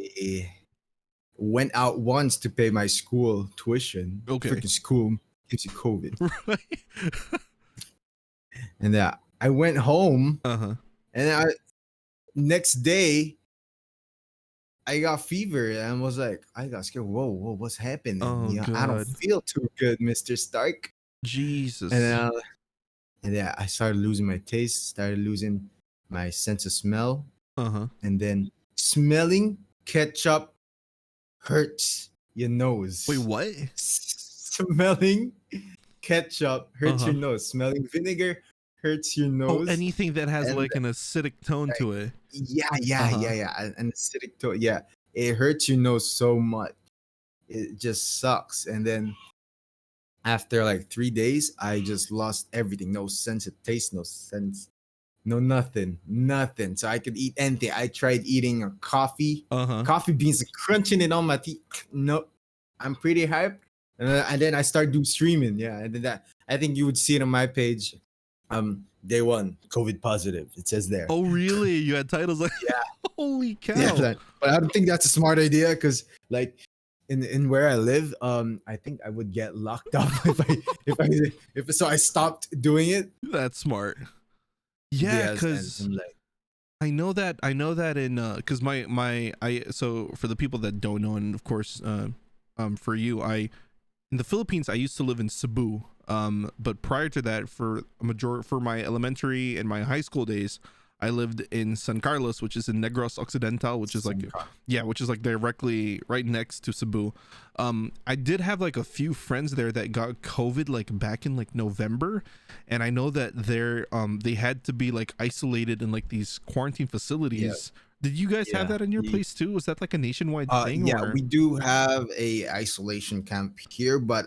went out once to pay my school tuition. Okay. Freaking school gives you COVID. Right. And I went home. Uh-huh. And next day I got fever and was like, I got scared. Whoa, what's happening? Oh, You know, I don't God. feel too good, Mr. Stark. Jesus. And yeah, I started losing my taste, started losing my sense of smell. Uh-huh. And then smelling ketchup hurts your nose. Wait, what? Smelling ketchup hurts your nose. Smelling vinegar hurts your nose. Oh, anything that has like an acidic tone to it. Yeah. An acidic tone. Yeah. It hurts your nose so much. It just sucks. And then after like 3 days, I just lost everything. No sense of taste, no sense, no nothing. So I could eat anything. I tried eating a coffee, coffee beans, crunching it on my teeth. Nope. I'm pretty hyped. And then I started doing streaming. Yeah. And then I think you would see it on my page. Day 1, COVID positive. It says there. Oh, really? You had titles like yeah. Holy cow. Yeah, but I don't think that's a smart idea because like in where I live, I think I would get locked up if so I stopped doing it. That's smart. Yeah, because I know that in because so for the people that don't know, and of course for you, in the Philippines I used to live in Cebu. But prior to that, for my elementary and my high school days, I lived in San Carlos, which is in Negros Occidental, which is like directly right next to Cebu. I did have like a few friends there that got COVID like back in like November, and I know that they had to be like isolated in like these quarantine facilities. Yeah. Did you guys have that in your place too? Was that like a nationwide thing? Yeah, we do have a isolation camp here, but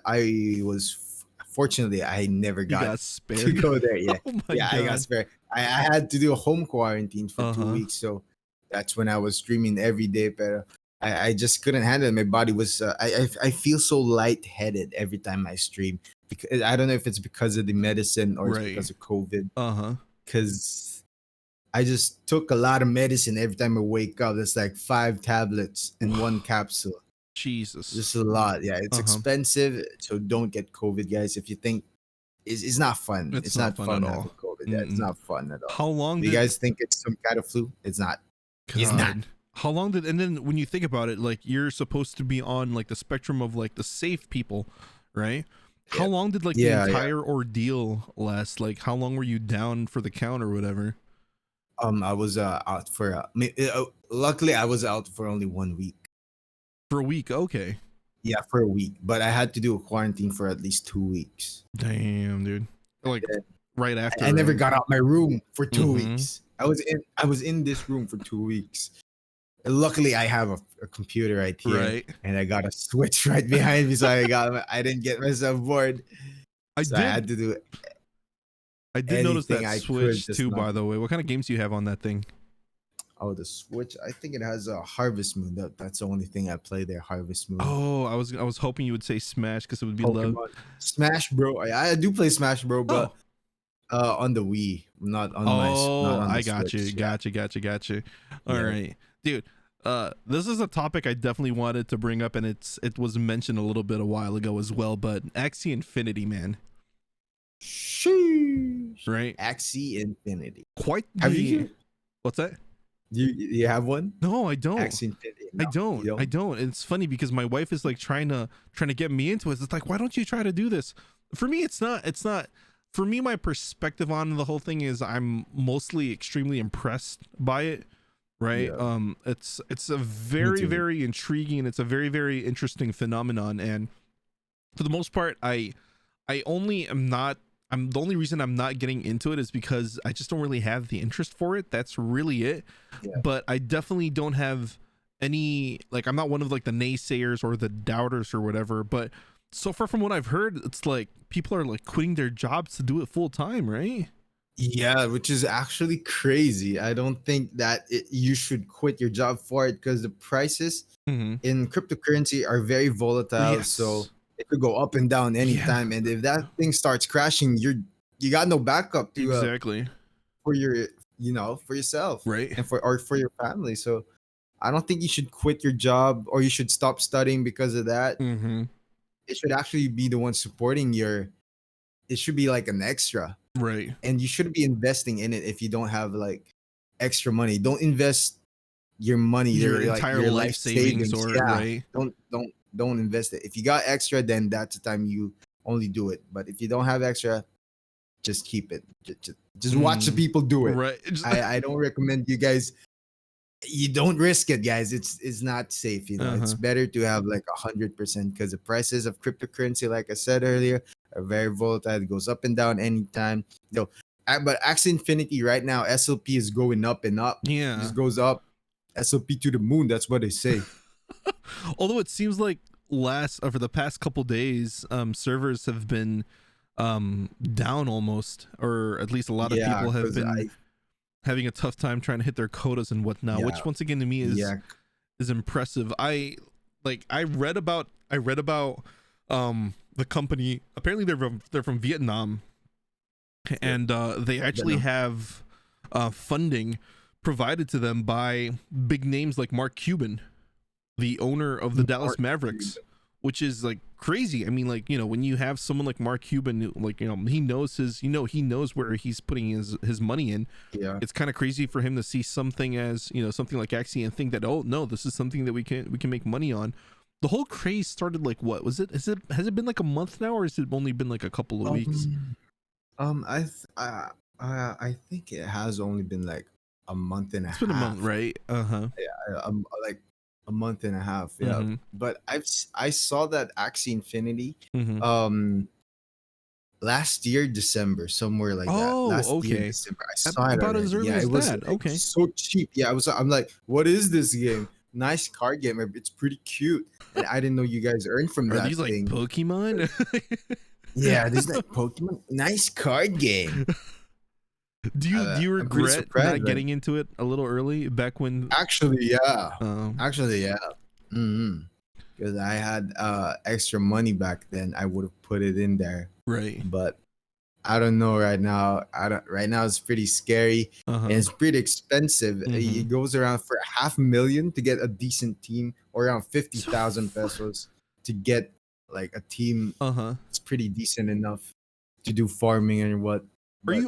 fortunately, I never got to go there. Yeah, oh yeah, God. I got spared. I had to do a home quarantine for 2 weeks, so that's when I was streaming every day. But I just couldn't handle it. My body was. I feel so lightheaded every time I stream. Because I don't know if it's because of the medicine or it's because of COVID. Because I just took a lot of medicine every time I wake up. It's like 5 tablets in one capsule. Jesus, just a lot. Yeah, it's expensive, so don't get COVID, guys. If you think it's not fun, it's not fun at all. COVID. Yeah, it's not fun at all. How long do you guys think it's some kind of flu? It's not. It's not. How long did? And then when you think about it, like you're supposed to be on like the spectrum of like the safe people, right? Yeah. How long did like the entire ordeal last? Like how long were you down for the count or whatever? I was out for. Luckily, I was out for only 1 week. For a week, okay. Yeah, for a week, but I had to do a quarantine for at least 2 weeks. Damn, dude. Like right after. I never got out my room for 2 weeks. I was in this room for 2 weeks. And luckily, I have a computer right here, and I got a switch right behind me, so I didn't get myself bored. I had to do it. I did notice that switch too, by the way. What kind of games do you have on that thing? Oh, the Switch. I think it has a Harvest Moon. That's the only thing I play there. Harvest Moon. Oh, I was hoping you would say Smash because it would be love. Smash Bro. I do play Smash Bro, but on the Wii, not on my. Not on the I got Switch. you. Got you. All right, dude. This is a topic I definitely wanted to bring up, and it was mentioned a little bit a while ago as well. But AXIE Infinity, man. Sheesh. Right. AXIE Infinity. Quite. Have you? What's that? You have one? No, I don't. AXIE Infinity. No, I don't. It's funny because my wife is like trying to get me into it. It's like, why don't you try to do this? For me, it's not for me, my perspective on the whole thing is I'm mostly extremely impressed by it. Right. Yeah. It's a Me very, too. very intriguing. It's a very, very interesting phenomenon. And for the most part, I only am not I'm the only reason I'm not getting into it is because I just don't really have the interest for it. That's really it. Yeah. But I definitely don't have any, like, I'm not one of like the naysayers or the doubters or whatever. But so far from what I've heard, it's like people are like quitting their jobs to do it full time, right? Yeah, which is actually crazy. I don't think that you should quit your job for it because the prices Mm-hmm. in cryptocurrency are very volatile. So Yes. it could go up and down Yeah. anytime. And if that thing starts crashing, you got no backup to Exactly. for your for yourself Right. and for your family. So I don't think you should quit your job or you should stop studying because of that. Mm-hmm. It should actually be the one supporting your. It should be like an extra, Right. and you shouldn't be investing in it if you don't have like extra money. Don't invest your money, Your like entire your life life savings savings. or Yeah, right. don't invest it. If you got extra, then that's the time you only do it. But if you don't have extra, just keep it. Just watch the people do it. Right. I don't recommend you guys. You don't risk it, guys. It's not safe. It's Uh-huh. better to have like 100% because the prices of cryptocurrency, like I said earlier, are very volatile. It goes up and down anytime. But AXIE Infinity right now, SLP is going up and up. It Yeah. just goes up. SLP to the moon. That's what they say. Although it seems like over the past couple days, servers have been down almost, or at least a lot of Yeah, people have because been having a tough time trying to hit their quotas and whatnot, yeah, which once again to me yeah, is impressive. I read about the company. Apparently they're from Vietnam, and they actually have funding provided to them by big names like Mark Cuban, the owner of the Dallas Mark Mavericks, Cuban. which is like crazy. I mean, like, when you have someone like Mark Cuban, like, he knows he knows where he's putting his money in. Yeah. It's kind of crazy for him to see something as, something like AXIE and think that, oh no, this is something that we can make money on. The whole craze started like, what was it? Has it been like a month now, or has it only been like a couple of weeks? I think it has only been like a month and a It's half. been a month, right? Uh-huh. Yeah, like a month and a half. Yeah, Mm-hmm. but I saw that AXIE Infinity Mm-hmm. last year December, somewhere like that. Oh, Last year okay. December, I saw it About already. as early Yeah, as it was that. Okay. so cheap. Yeah, I'm like, what is this game? Nice card game. It's pretty cute, and I didn't know you guys earned from Are that these like thing. Pokemon? Yeah, this is like Pokemon. Nice card game. Do you I'm pretty regret surprised, not man. getting into it a little early back when? Actually, yeah. Um, Actually, yeah. Because I had extra money back then, I would have put it in there. right. But I don't know right now. Right now it's pretty scary Uh-huh. and it's pretty expensive. Mhm. It goes around for $500,000 to get a decent team, or around 50,000 pesos to get like a team. Uh-huh. It's pretty decent enough to do farming and what.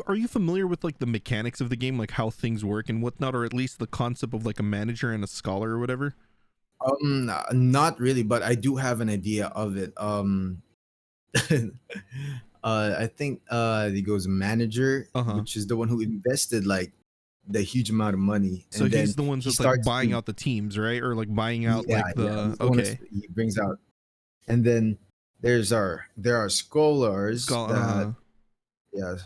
Are you familiar with like the mechanics of the game, like how things work and whatnot, or at least the concept of like a manager and a scholar or whatever? Not really, but I do have an idea of it. I think he goes manager, Uh-huh. which is the one who invested like the huge amount of money, So and then he's the ones he that's like starts buying to, out the teams, right? Or like buying out yeah, like yeah, the he's the one okay. he brings out, and then there are scholars that yeah,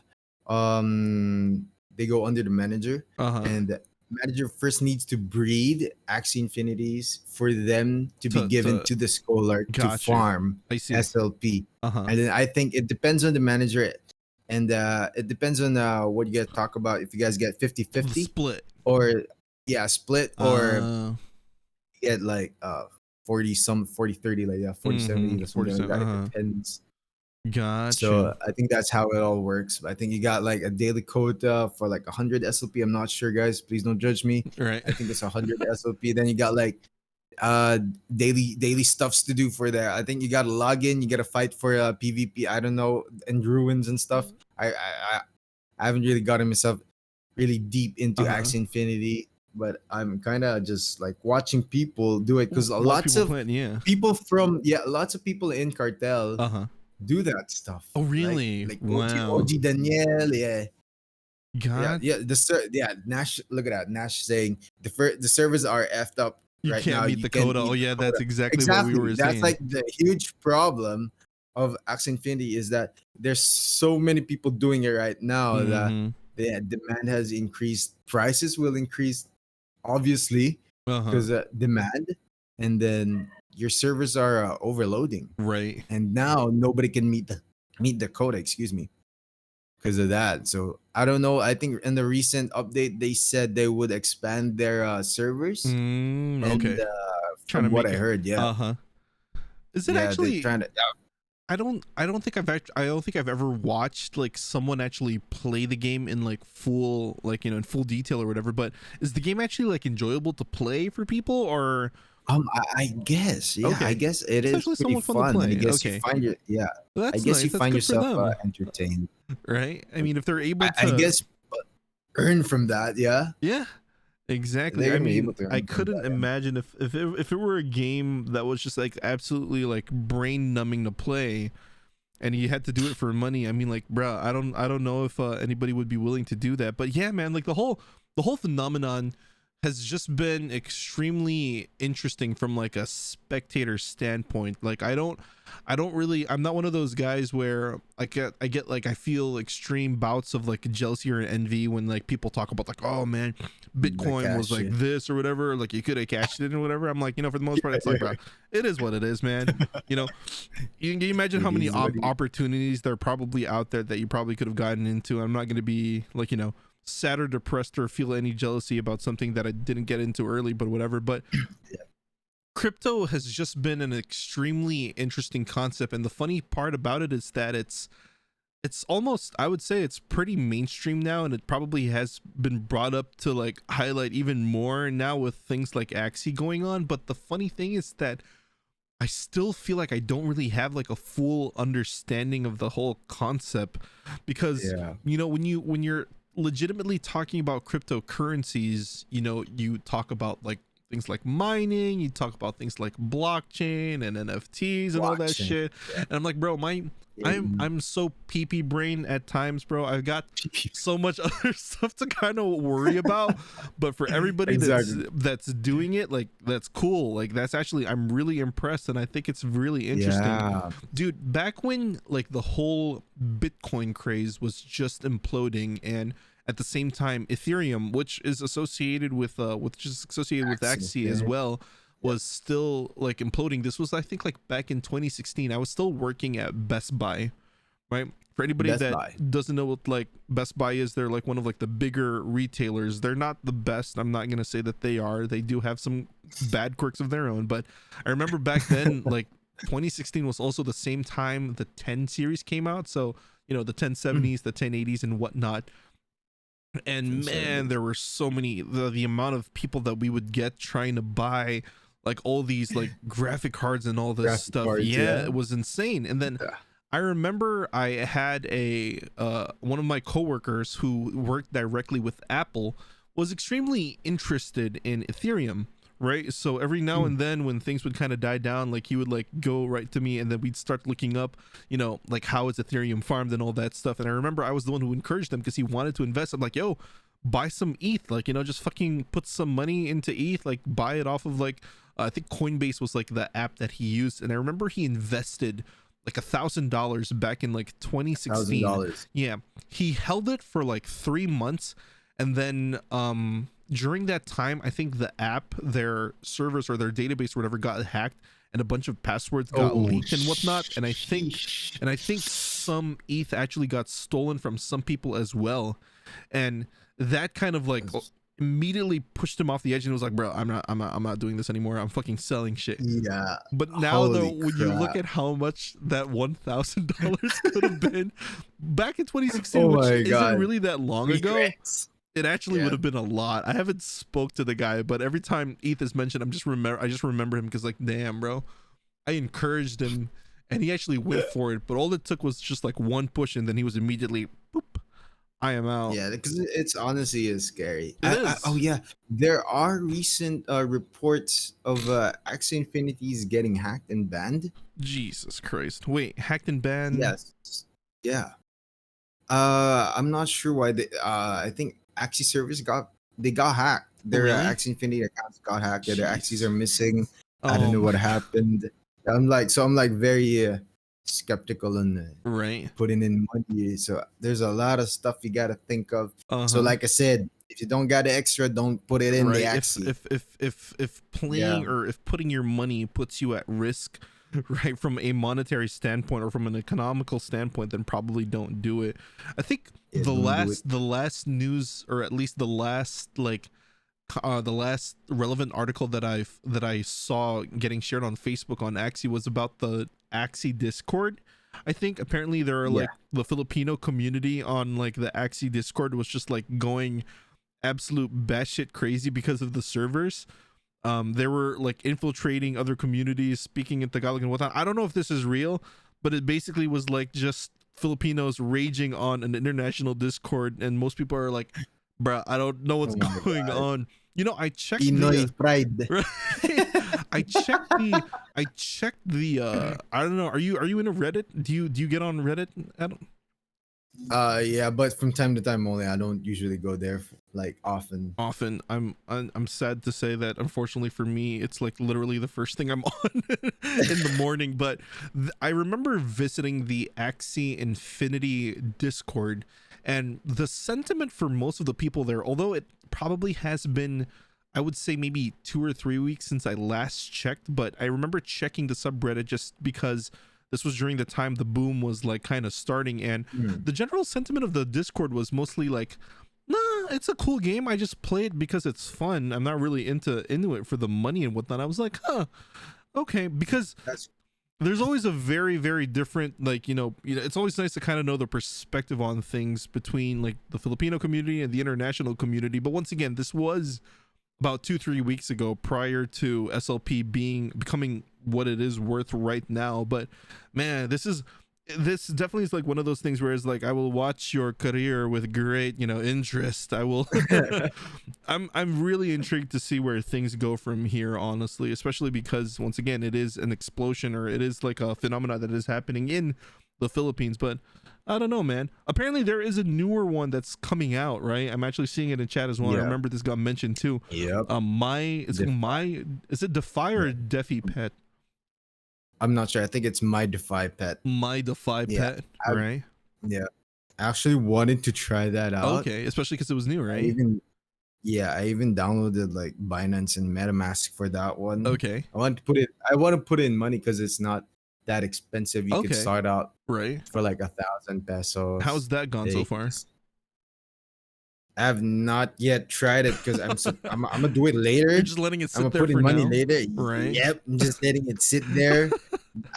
they go under the manager, Uh-huh. and the manager first needs to breed AXIE Infinities for them to be given to the scholar to Gotcha. farm I see. SLP. Uh-huh. And then I think it depends on the manager, and it depends on what you guys talk about. If you guys get 50-50 Split. or split, or get like 40-30, like 40-70 or something like that. It depends. Gotcha. So I think that's how it all works. I think you got like a daily quota for like 100 SLP. I'm not sure, guys. Please don't judge me. Right. I think it's 100 SLP. Then you got like daily stuffs to do for that. I think you got to log in. You got to fight for PvP. I don't know, and ruins and stuff. I haven't really gotten myself really deep into AXIE Infinity, but I'm kind of just like watching people do it because lots of people in Cartel do that stuff. Oh, really? Like Wow. OG Daniel, yeah. God, Yeah. Nash, look at that. Nash saying the servers are effed up you right can't now. meet You the can't quota. Oh, meet the yeah, quota. that's exactly what we Exactly. were That's saying. like the huge problem of AXIE Infinity is that there's so many people doing it right now that Mm-hmm. the demand has increased. Prices will increase, obviously, Uh-huh. because demand, and then your servers are overloading, Right. and now nobody can meet the quota. Excuse me, because of that. So I don't know. I think in the recent update they said they would expand their servers, and Okay. Trying to from what make I it. heard, Uh-huh. Is it they're actually trying to. I don't think I've ever watched like someone actually play the game in like full, like, in full detail or whatever, but is the game actually like enjoyable to play for people, or I guess, yeah, I okay. guess it It's is actually pretty somewhat fun to fun. I play. guess you Okay. find your, yeah, I That's guess you nice. That's find good for yourself them, entertained. right? I mean, if they're able I to, guess earn from that. Yeah, yeah, exactly. they're I gonna be able mean, to I earn from couldn't that. Yeah. imagine if it were a game that was just like absolutely like brain numbing to play, and you had to do it for money. I mean, like, bruh, I don't know if anybody would be willing to do that. But yeah, man, like the whole phenomenon has just been extremely interesting from like a spectator standpoint. Like, I don't really, I'm not one of those guys where I get like, I feel extreme bouts of like jealousy or envy when like people talk about like, oh man, The Bitcoin was cash. like Yeah. this or whatever, like you could have cashed it or whatever. I'm like, for the most part, it's like, bro, it is what it is, man. you know can you imagine how It many is what it opportunities there are probably out there that you probably could have gotten into? I'm not going to be like, sad or depressed or feel any jealousy about something that I didn't get into early, but whatever. But Yeah. crypto has just been an extremely interesting concept, and the funny part about it is that it's almost, I would say it's pretty mainstream now, and it probably has been brought up to like highlight even more now with things like Axie going on. But the funny thing is that I still feel like I don't really have like a full understanding of the whole concept, because Yeah. when you're legitimately talking about cryptocurrencies, you talk about like things like mining, you talk about things like blockchain and NFTs and all that Blockchain. shit. Yeah. And I'm like, bro, I'm so pee brain at times, bro. I've got so much other stuff to kind of worry about. But for everybody Exactly. that's doing it, like, that's cool. Like, that's actually, I'm really impressed, and I think it's really interesting. Yeah. Dude, back when like the whole Bitcoin craze was just imploding, and at the same time Ethereum, which is associated with Axie as Axie. well, Yeah. was still like imploding. This was, I think, like back in 2016. I was still working at Best Buy, right? For anybody Best that Buy. doesn't know what like Best Buy is, they're like one of like the bigger retailers. They're not the best. I'm not gonna say that they are. They do have some bad quirks of their own. But I remember back then, like 2016 was also the same time the 10 series came out. So the 1070s, the 1080s, and whatnot. And man, there were so many, the amount of people that we would get trying to buy like all these like graphic cards and all this Graphic stuff. cards, Yeah, yeah. it was insane. And then Yeah. I remember I had a one of my coworkers who worked directly with Apple was extremely interested in Ethereum, right? So every now and then when things would kind of die down, like he would like go right to me, and then we'd start looking up, like how is Ethereum farmed and all that stuff. And I remember I was the one who encouraged him because he wanted to invest. I'm like, yo, buy some ETH, like, just fucking put some money into ETH, like buy it off of like I think Coinbase was like the app that he used. And I remember he invested like $1,000 back in like 2016. $1,000. Yeah, he held it for like 3 months, and then during that time, I think the app, their servers or their database or whatever, got hacked, and a bunch of passwords got leaked and whatnot. And I think some ETH actually got stolen from some people as well, and that kind of like immediately pushed him off the edge, and was like, bro, I'm not doing this anymore. I'm fucking selling shit. Yeah. But now, Holy though, when you look crap. at how much that $1,000 could have been back in 2016, Oh which my isn't God. really that long ago, Regrets. it actually Yeah. would have been a lot. I haven't spoke to the guy, but every time ETH is mentioned, I just remember him, because like, damn, bro, I encouraged him, and he actually went for it. But all it took was just like one push, and then he was immediately, boop, I am out. Yeah, because it's honestly is scary. It is. Oh yeah, there are recent reports of Axie Infinities getting hacked and banned. Jesus Christ. Wait, hacked and banned? Yes. Yeah. I'm not sure why they. I think AXIE servers got hacked. Oh, Their really? AXIE Infinity accounts got hacked. Yeah, their AXIEs Jeez. are missing. I don't Oh know what my. happened. I'm like very skeptical and Right. putting in money. So there's a lot of stuff you gotta think of. So Uh-huh. like I said, if you don't got the extra, don't put it in the Right. If AXIE. if if if if Yeah, playing or if putting your money puts you at risk, right, from a monetary standpoint or from an economical standpoint, then probably don't do it. I think yeah, don't do it. the last news, or at least the last the last relevant article that I saw getting shared on Facebook on Axie was about the Axie Discord. I think apparently there are Yeah, like the Filipino community on like the Axie Discord was just like going absolute batshit crazy because of the servers. They were like infiltrating other communities, speaking in Tagalog and whatnot. I don't know if this is real, but it basically was like just Filipinos raging on an international Discord, and most people are like, "Bruh, I don't know what's oh my going god, on." You know, I checked the Pinoy pride. right? I checked the I don't know. Are you in a Reddit? Do you get on Reddit? Adam? Yeah, but from time to time only. I don't usually go there like often. Often. I'm sad to say that unfortunately for me it's like literally the first thing I'm on in the morning, but I remember visiting the Axie Infinity Discord, and the sentiment for most of the people there, although it probably has been, I would say, maybe 2 or 3 weeks since I last checked, but I remember checking the subreddit just because this was during the time the boom was like kind of starting, and Hmm. the general sentiment of the Discord was mostly like, nah, it's a cool game. I just play it because it's fun. I'm not really into it for the money and whatnot. I was like, huh, okay, because That's there's always a very, very different, like, it's always nice to kind of know the perspective on things between like the Filipino community and the international community. But once again, this was about 2 3 weeks ago, prior to SLP becoming what it is worth right now. But man, this definitely is like one of those things where it's like, I will watch your career with great interest. I will I'm really intrigued to see where things go from here, honestly, especially because once again it is an explosion, or it is like a phenomena that is happening in the Philippines. But I don't know, man. Apparently there is a newer one that's coming out, right? I'm actually seeing it in chat as well. I yeah. remember this got mentioned too. Yep. It's Defy. my is it Defy or Yeah. Defi Pet? I'm not sure. I think it's my Defy Pet. My Defy Yeah. Pet, I, right? yeah. I actually wanted to try that out. Okay, especially because it was new, I right? even I even downloaded like Binance and MetaMask for that one. Okay. I want to put in money because it's not that expensive. You could Okay. start out Right. for like 1,000 pesos. How's that gone so far? I have not yet tried it because I'm gonna do it later. You're just letting it I'm sit gonna there put for in money now, later. right? Yep, I'm just letting it sit there.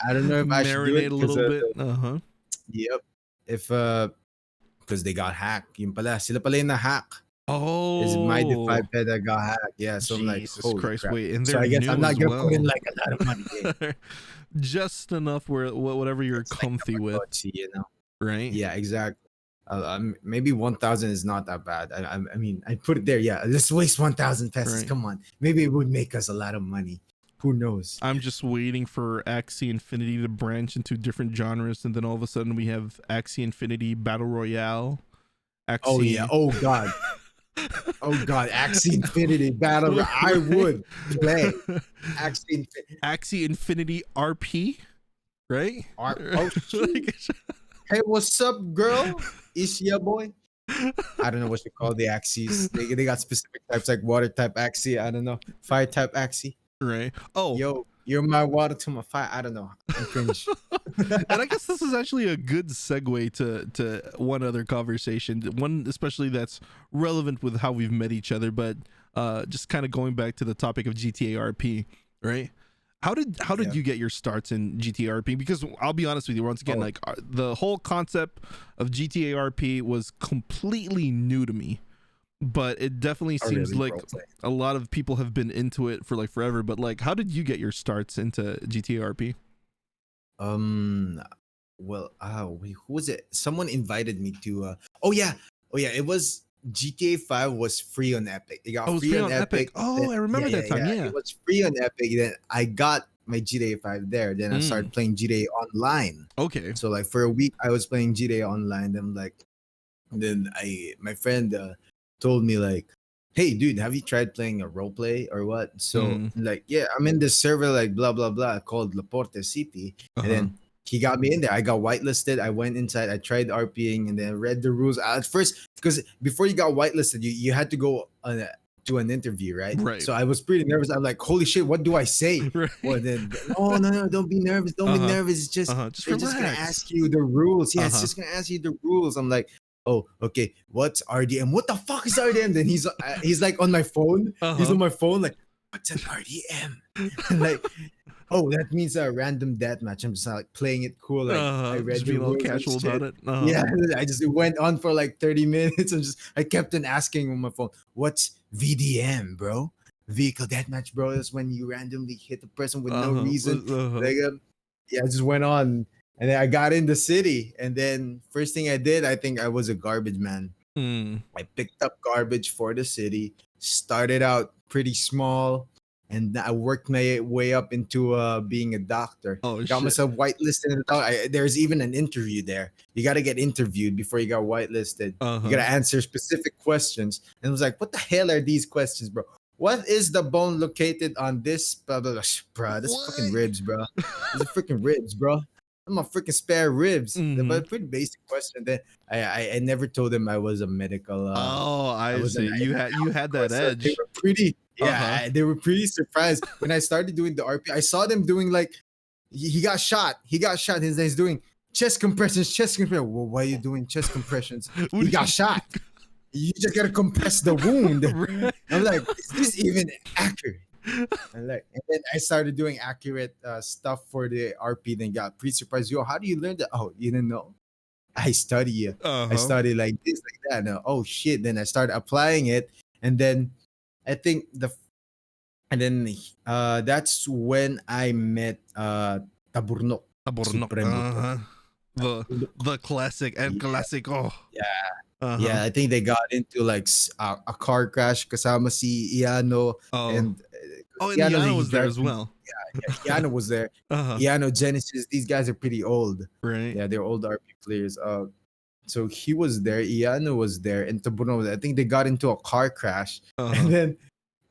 I don't know if I should do Marinate it a because little bit. Uh-huh. yep. If because they got hacked. Yung pala, sila pala yung na-hack. Is my Defy Oh, Pet that got hacked. Yeah, so I'm like, Jesus holy Christ! crap. Wait, and So they're I guess I'm new not as gonna put in well. like a lot of money. Just enough where whatever you're It's like comfy with, Tamagotchi. right? Yeah, exactly. Maybe 1,000 is not that bad. I mean, I put it there. Yeah, let's waste 1,000 pesos. Right. Come on, maybe it would make us a lot of money. Who knows? I'm just waiting for Axie Infinity to branch into different genres, and then all of a sudden we have Axie Infinity Battle Royale. Axie. Oh yeah. Oh god. Oh god. AXIE Infinity Battle. I would play AXIE Infinity. Axie Infinity RP, right? Oh shoot. Hey, what's up, girl? Is ya boy? I don't know what you call the axes. They got specific types like water type axie. I don't know. Fire type axie. Right. Oh, Yo, you're my water to my fire. I don't know. I'm cringe. and I guess this is actually a good segue to one other conversation, one especially that's relevant with how we've met each other, but just kind of going back to the topic of GTA RP, right? How did Yeah. you get your starts in GTA RP? Because I'll be honest with you, once again, Oh. like the whole concept of GTA RP was completely new to me, but it definitely Oh, seems really, like roleplay. a lot of people have been into it for like forever. But like, how did you get your starts into GTA RP? Well, wait, who was it? Someone invited me to oh yeah. It was GTA 5 was free on Epic. It got Oh, it was free free on on Epic. Epic. Oh, I remember that time. Yeah. It was free on Epic. Then I got my GTA 5 there. Then I started playing GTA Online. Okay. So like for a week, I was playing GTA Online. Then like, my friend told me like, "Hey, dude, have you tried playing a role play or what?" So like, yeah, I'm in this server like blah blah blah called Laporte City, and then he got me in there. I got whitelisted. I went inside. I tried RPing and then read the rules at first because before you got whitelisted, you had to go to an interview, right? Right. So I was pretty nervous. I'm like, holy shit, what do I say? Right. Well, then, oh no, don't be nervous. Don't be nervous. It's just they're just gonna ask you the rules. Yeah, it's just gonna ask you the rules. I'm like, oh, okay. What's RDM? What the fuck is RDM? Then he's like on my phone. He's on my phone like, what's an RDM? And like, oh, that means a random deathmatch. I'm just like playing it cool. Like I read just the being all rules casual and shit. about it. Yeah, it went on for like 30 minutes. I kept on asking on my phone, what's VDM, bro? Vehicle deathmatch, bro. That's when you randomly hit the person with no reason. Like, yeah, I just went on. And then I got in the city. And then first thing I did, I think I was a garbage man. I picked up garbage for the city, started out pretty small, and I worked my way up into being a doctor. Got myself whitelisted. There's even an interview there. You got to get interviewed before you got whitelisted. You got to answer specific questions. And I was like, what the hell are these questions, bro? What is the bone located on this? Blah, blah, blah. Bro, this fucking ribs, bro. These are freaking ribs, bro. I'm a freaking spare ribs. But pretty basic question. Then I never told them I was a medical. I see. You had that edge. They were pretty. Yeah, they were pretty surprised when I started doing the RP. I saw them doing like he got shot. He's doing chest compressions. Well, why are you doing chest compressions? He got shot. You just gotta compress the wound. Right. I'm like, is this even accurate? And then I started doing accurate stuff for the RP. Then got pretty surprised. Yo, how do you learn that? Oh, you didn't know? I study. I studied like this, like that. And, oh shit! Then I started applying it, and then I think that's when I met Taburnok. The classic El Clasico. Yeah. Yeah, I think they got into like a car crash kasama si Iano and Iano was there as well. Yeah, Iano was there. Iano, Genesis, these guys are pretty old. Right. Yeah, they're old RP players. So he was there, Iano was there, and Tabuno was there. I think they got into a car crash. And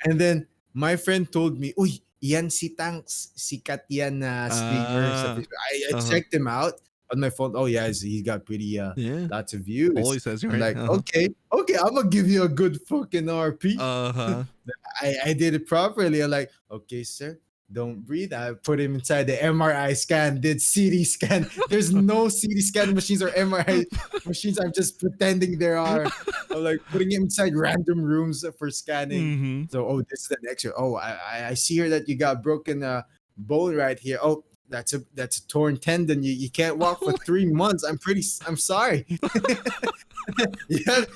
then my friend told me, uy, yan si Tanks, sikat yan streamer. I checked him out on my phone. Oh yeah, he got pretty lots of views. All he says, right? I'm like, okay, I'm gonna give you a good fucking RP. I did it properly. I'm like, okay, sir, don't breathe. I put him inside the MRI scan, did CT scan. There's no CT scan machines or MRI machines. I'm just pretending there are. I'm like putting him inside random rooms for scanning. So, this is the next year. Oh, I see here that you got broken bone right here. Oh, that's a torn tendon. You can't walk for 3 months. I'm sorry. Yeah,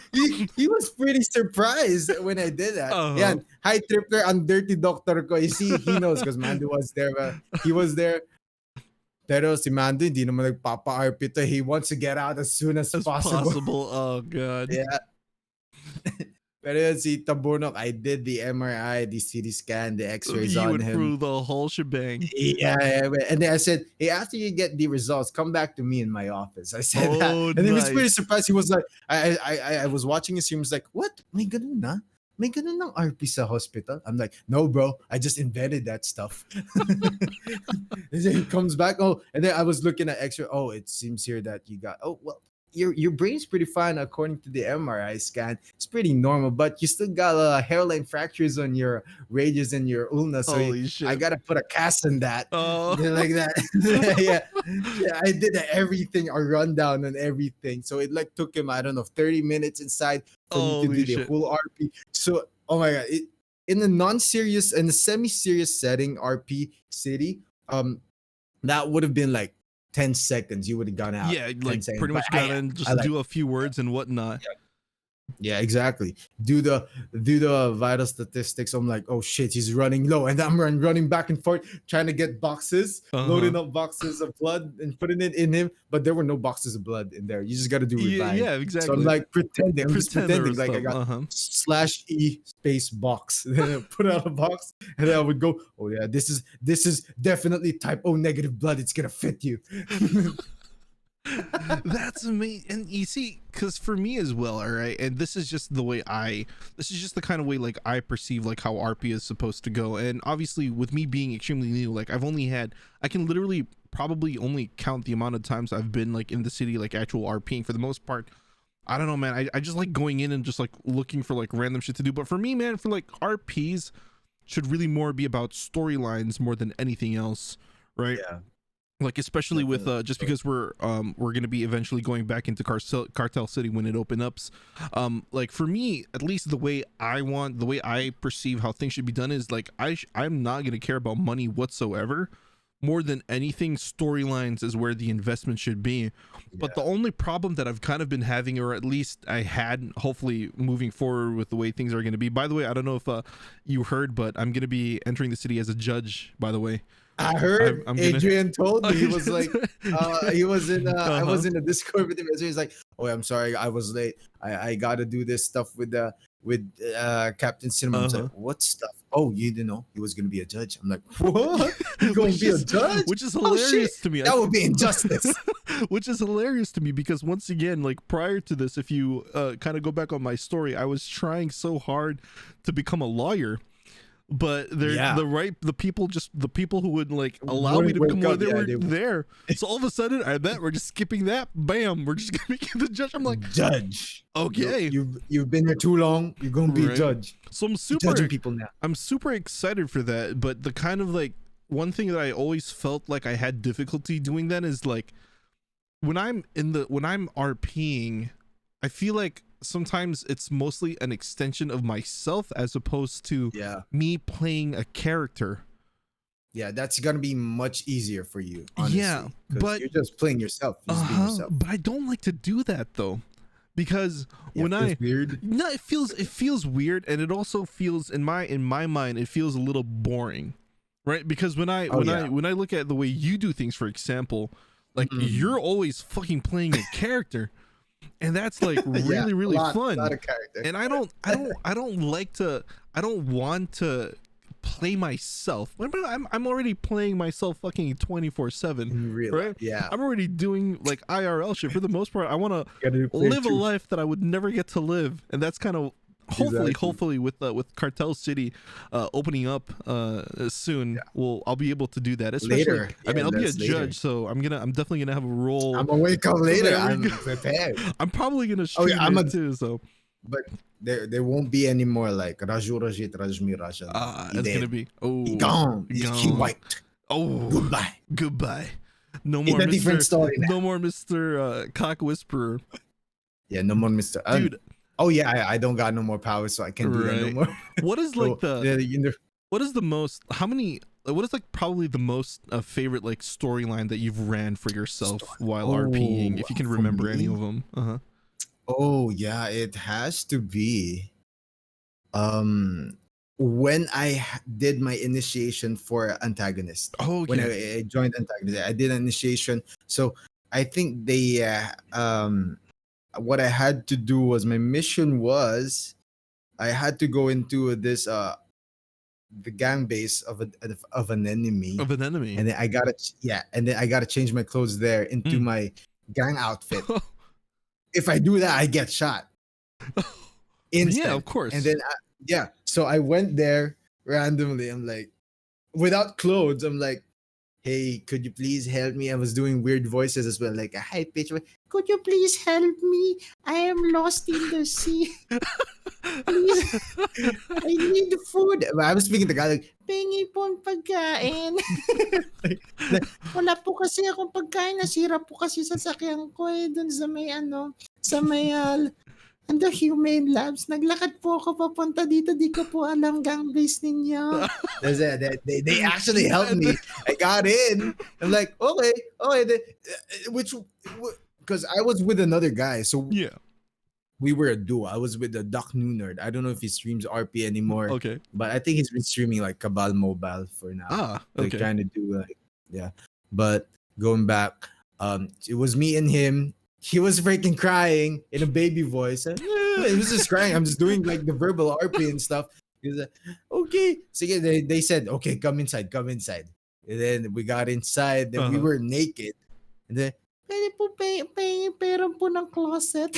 he was pretty surprised when I did that. Yeah, hi Trippler, ang dirty doctor ko. You see, he knows because Mando was there. He was there. Pero si Mando, hindi naman nagpapa-RP to. He wants to get out as soon as possible. Oh, God. Yeah. Pero yun, si Taburnok, I did the MRI, the CT scan, the X-rays on him. You went through the whole shebang. Yeah. And then I said, hey, after you get the results, come back to me in my office. I said that. And he was pretty surprised. He was like, I was watching his stream. He was like, what? May ganun na? May ganun ng RP sa hospital? I'm like, no, bro. I just invented that stuff. And then he comes back. Oh, and then I was looking at X-ray. Oh, it seems here that you got, well, your brain's pretty fine according to the MRI scan. It's pretty normal, but you still got hairline fractures on your radius and your ulna. So I gotta put a cast on that. Like that. yeah, I did everything, a rundown on everything. So it like took him, I don't know, 30 minutes inside for me to do the whole RP. So oh my god, in the non-serious and the semi-serious setting, RP city, that would have been like 10 seconds, you would have gone out. Yeah, like pretty much got in, just do a few words and whatnot. Yeah, exactly. Do the vital statistics. I'm like, oh shit, he's running low, and I'm running back and forth trying to get boxes, Uh-huh. loading up boxes of blood and putting it in him. But there were no boxes of blood in there. You just got to do Yeah, revive. yeah, So I'm exactly. like pretending. I'm just Pretender pretending and like I stuff. got Uh-huh. /E space box. Then I put out a box, and then I would go, oh yeah, this is definitely type O negative blood. It's gonna fit you. That's amazing. And you see, because for me as well, all right, and this is just the way this is just the kind of way like I perceive like how RP is supposed to go. And obviously with me being extremely new, like I can literally probably only count the amount of times I've been like in the city, like actual RPing. For the most part, I don't know, man. I just like going in and just like looking for like random shit to do. But for me, man, for like RPs should really more be about storylines more than anything else, right? Yeah, Like especially with definitely. just because we're gonna be eventually going back into Cartel City when it opens up. Like for me, at least the way I perceive how things should be done is like I'm not gonna care about money whatsoever. More than anything, storylines is where the investment should be. But the Yeah. only problem that I've kind of been having, or at least I had, hopefully moving forward with the way things are going to be. By the way, I don't know if you heard, but I'm going to be entering the city as a judge. By the way, I heard I'm gonna. Adrian told me. He was like, he was in I Uh-huh. was in a Discord with him. So he's like, oh, I'm sorry, I was late. I gotta do this stuff with Captain Cinnamon. I was like, Uh-huh. what stuff? Oh, you didn't know he was gonna be a judge. I'm like, what? You gonna which be a is judge? which is Oh shit, hilarious to me. that would be injustice. Which is hilarious to me because once again, like prior to this, if you kind of go back on my story, I was trying so hard to become a lawyer, but Yeah. the people who would like allow me Wouldn't to become wake a lawyer, up. they Yeah, were they there. So all of a sudden, I bet we're just skipping that. Bam, we're just gonna make the judge. I'm like, judge. okay, You've been here too long. You're gonna be a right. judge. So You're judging people now. I'm super excited for that. But the kind of like one thing that I always felt like I had difficulty doing then is like when I'm RPing, I feel like sometimes it's mostly an extension of myself as opposed to Yeah. me playing a character. Yeah, that's gonna be much easier for you, honestly. Yeah, 'Cause but you're just playing yourself. You're just being yourself. but I don't like to do that though, because Yeah, when it feels I weird. no, it feels weird, and it also feels in my mind it feels a little boring, right? Because when I Oh when yeah. I when I look at the way you do things, for example, like you're always fucking playing a character, and that's like Yeah, really a fun. lot of character. And I don't like to, I don't want to play myself. I'm already playing myself fucking 24/7, In real right? life. Yeah. I'm already doing like IRL shit for the most part. I want to Gotta do play live a too. life that I would never get to live, and that's kind of Exactly. hopefully with Cartel City opening up soon, I'll be able to do that. Especially, Later. I mean, Yeah, I'll be a that's later. judge, so I'm definitely gonna have a role. I'm gonna wake up later. There we I'm go. prepared. I'm probably gonna Oh stream yeah, I'm it a too. So but there won't be any more like Raju Rajit Rajmi Rajan. He it's dead. gonna be He gone. He gone. wiped. Oh, Goodbye. goodbye. No It's more a different Mr. story now. No more Mr. Cock Whisperer, Yeah, no more Mr. dude. Oh yeah, I don't got no more power, so I can't do that no Right. more. What is So, like the yeah, you know, what is the most? How many? What is like probably the most favorite like storyline that you've ran for yourself while RPing? If you can for remember any me? of them. Uh-huh. Oh yeah, it has to be um when did my initiation for antagonist. Oh When yeah. I joined antagonist, I did an initiation. So I think what I had to do was my mission was I had to go into this the gang base of an enemy, Of an enemy. and then I gotta change my clothes there into my gang outfit. If I do that, I get shot. Instant. Yeah, of course. And then so I went there randomly. I'm like, without clothes. I'm like, hey, could you please help me? I was doing weird voices as well, like a high pitch. Could you please help me? I am lost in the sea. Please, I need food. I was speaking to God like, pengi pong pagkain. like, wala po kasi akong pagkain. Nasira po kasi sasakyan ko dun sa may sa may the humane labs. Naglakad po ako papunta dito. Di ko po alam gang base ninyo. They actually helped me. I got in. I'm like, okay. Which, because I was with another guy. So yeah. we were a duo. I was with the Doc Noonerd. I don't know if he streams RP anymore. Okay. But I think he's been streaming like Cabal Mobile for now. Okay. Like trying to do like, yeah. But going back, it was me and him. He was freaking crying in a baby voice. It was just crying. I'm just doing like the verbal RP and stuff. He was like, okay. So yeah, they said, okay, come inside. And then we got inside. Then we were naked. And then, pera po ng closet.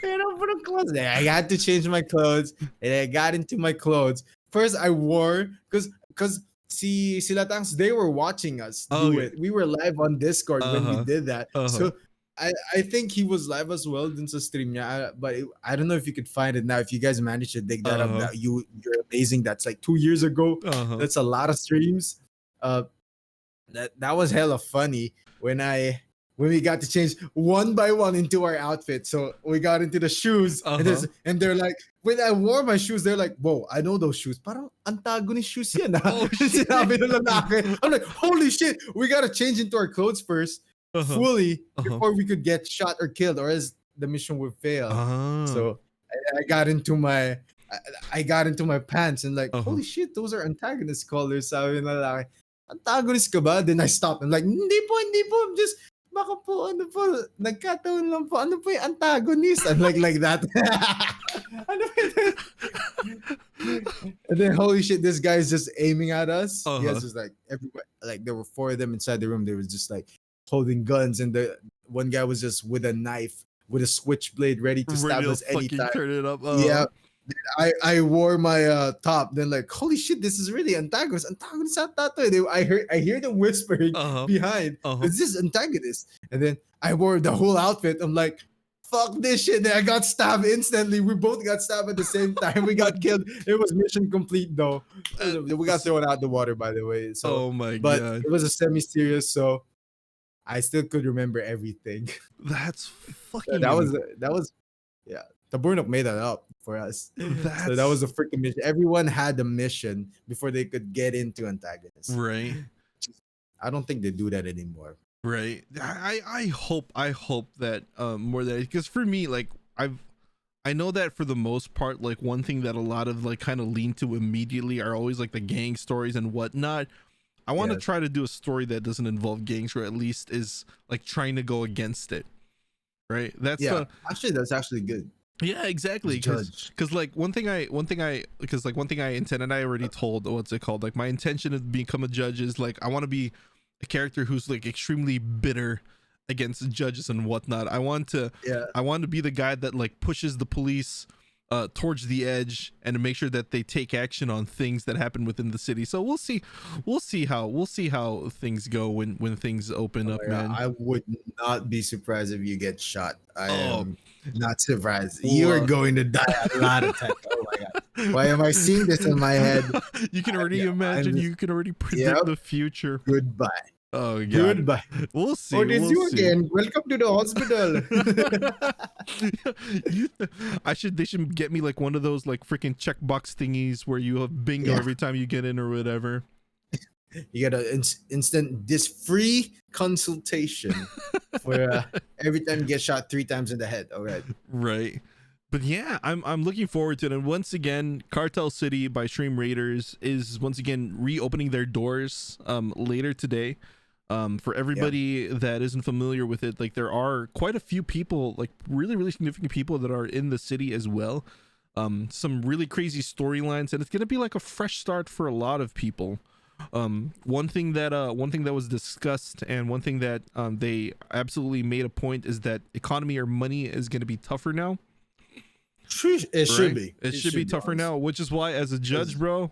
I had to change my clothes. And I got into my clothes. First, I wore, because sila Tangs, they were watching us do it. We were live on Discord when we did that. So I think he was live as well dun sa stream niya. But I don't know if you could find it now. If you guys managed to dig that up, you're amazing. That's like 2 years ago. That's a lot of streams. That was hella funny when we got to change one by one into our outfit. So we got into the shoes, and they're like, when I wore my shoes, they're like, whoa, I know those shoes. Parang antagonist shoes yan. Sinabi ng lalaki. I'm like, holy shit, we gotta change into our clothes first, fully, before we could get shot or killed, or else the mission would fail. So I got into my pants and like, holy shit, those are antagonist colors. Sabi ng lalaki, antagonist ka ba? Then I stopped. I'm like, hindi po, I'm just, baka po, ano po, nagkataon lang po, ano po yung antagonist? And like that. And then, holy shit, this guy is just aiming at us. He has just like, everybody, like there were 4 of them inside the room. They were just like holding guns. And the one guy was just with a knife, with a switchblade ready to stab us anytime. Turn it up. Yeah. I wore my top. Then like, holy shit, this is really antagonist. I hear them whispering behind. Is this antagonist? And then I wore the whole outfit. I'm like, fuck this shit. Then I got stabbed instantly. We both got stabbed at the same time. We got killed. It was mission complete though. We got thrown out the water, by the way. So, but it was a semi-serious, so I still could remember everything. That's fucking. That was. Yeah. Taburnok made that up for us. So that was a freaking mission. Everyone had a mission before they could get into antagonists. Right. I don't think they do that anymore. Right. I hope that more than, because for me, like I know that for the most part, like one thing that a lot of like kind of lean to immediately are always like the gang stories and whatnot. I want to try to do a story that doesn't involve gangs, or at least is like trying to go against it. Right. That's that's actually good. Yeah, exactly. Because like one thing I intend, and I already told, what's it called, like my intention to become a judge is like I want to be a character who's like extremely bitter against judges and whatnot. I want to be the guy that like pushes the police towards the edge and to make sure that they take action on things that happen within the city. So we'll see how things go when things open up, man. I would not be surprised if you get shot. I am not surprised. You are going to die a lot of times. Oh my god! Why am I seeing this in my head? You can already imagine. You can already predict the future. Goodbye. Oh god. Goodbye. We'll see. Oh, there's you again. Welcome to the hospital. They should get me like one of those like freaking checkbox thingies where you have bingo every time you get in or whatever. You get an instant free consultation for every time you get shot 3 times in the head. All right. Right. But yeah, I'm looking forward to it. And once again, Cartel City by Stream Raiders is once again reopening their doors later today. For everybody that isn't familiar with it, like there are quite a few people, like really, really significant people that are in the city as well. Some really crazy storylines, and it's gonna be like a fresh start for a lot of people. One thing that was discussed, and one thing that they absolutely made a point, is that economy or money is going to be tougher now. It should be. It should be tougher now, which is why as a judge, bro,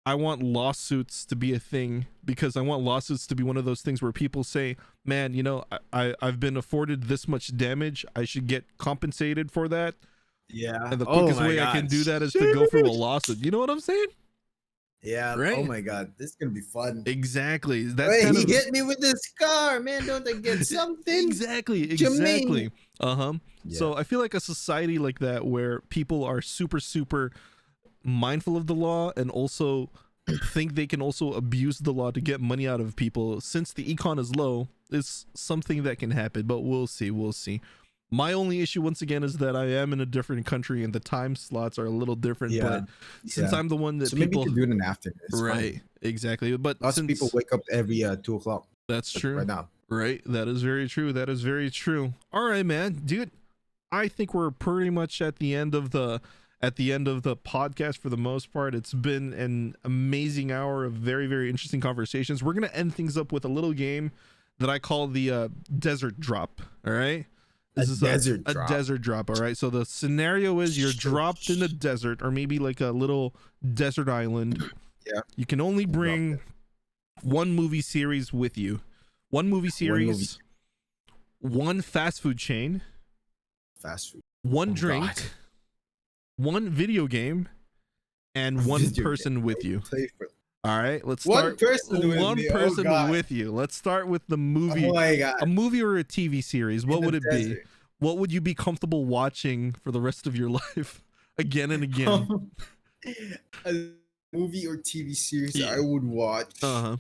I want lawsuits to be a thing, because I want lawsuits to be one of those things where people say, man, you know, I've been afforded this much damage, I should get compensated for that. Yeah. And the quickest way I can do that is to go through a lawsuit. You know what I'm saying? Yeah. Right? Oh my god, this is gonna be fun. Exactly. That's Wait, he hit me with this car, man. Don't I get something? Exactly. Jermaine. Yeah. So I feel like a society like that, where people are super mindful of the law and also think they can also abuse the law to get money out of people, since the econ is low, is something that can happen. But we'll see. My only issue once again is that I am in a different country and the time slots are a little different. Yeah. But since I'm the one that So maybe people, you could do it in the afternoon. It's right, fine. exactly. But Lots of people wake up every 2 o'clock. that's true. Right now. Right. That is very true. That is very true. All right, man, dude. I think we're pretty much at the end of the podcast for the most part. It's been an amazing hour of very, very interesting conversations. We're gonna end things up with a little game that I call the desert drop. All right. This is a desert drop. All right. So the scenario is you're dropped in the desert, or maybe like a little desert island. Yeah. You can only bring one movie series with you. One movie series, one fast food chain, one drink, God. One video game, and one person with you. All right, let's start. One person with you. Let's start with the movie. Oh my God. A movie or a TV series. What would it be? What would you be comfortable watching for the rest of your life, again and again? A movie or TV series I would watch. Uh-huh.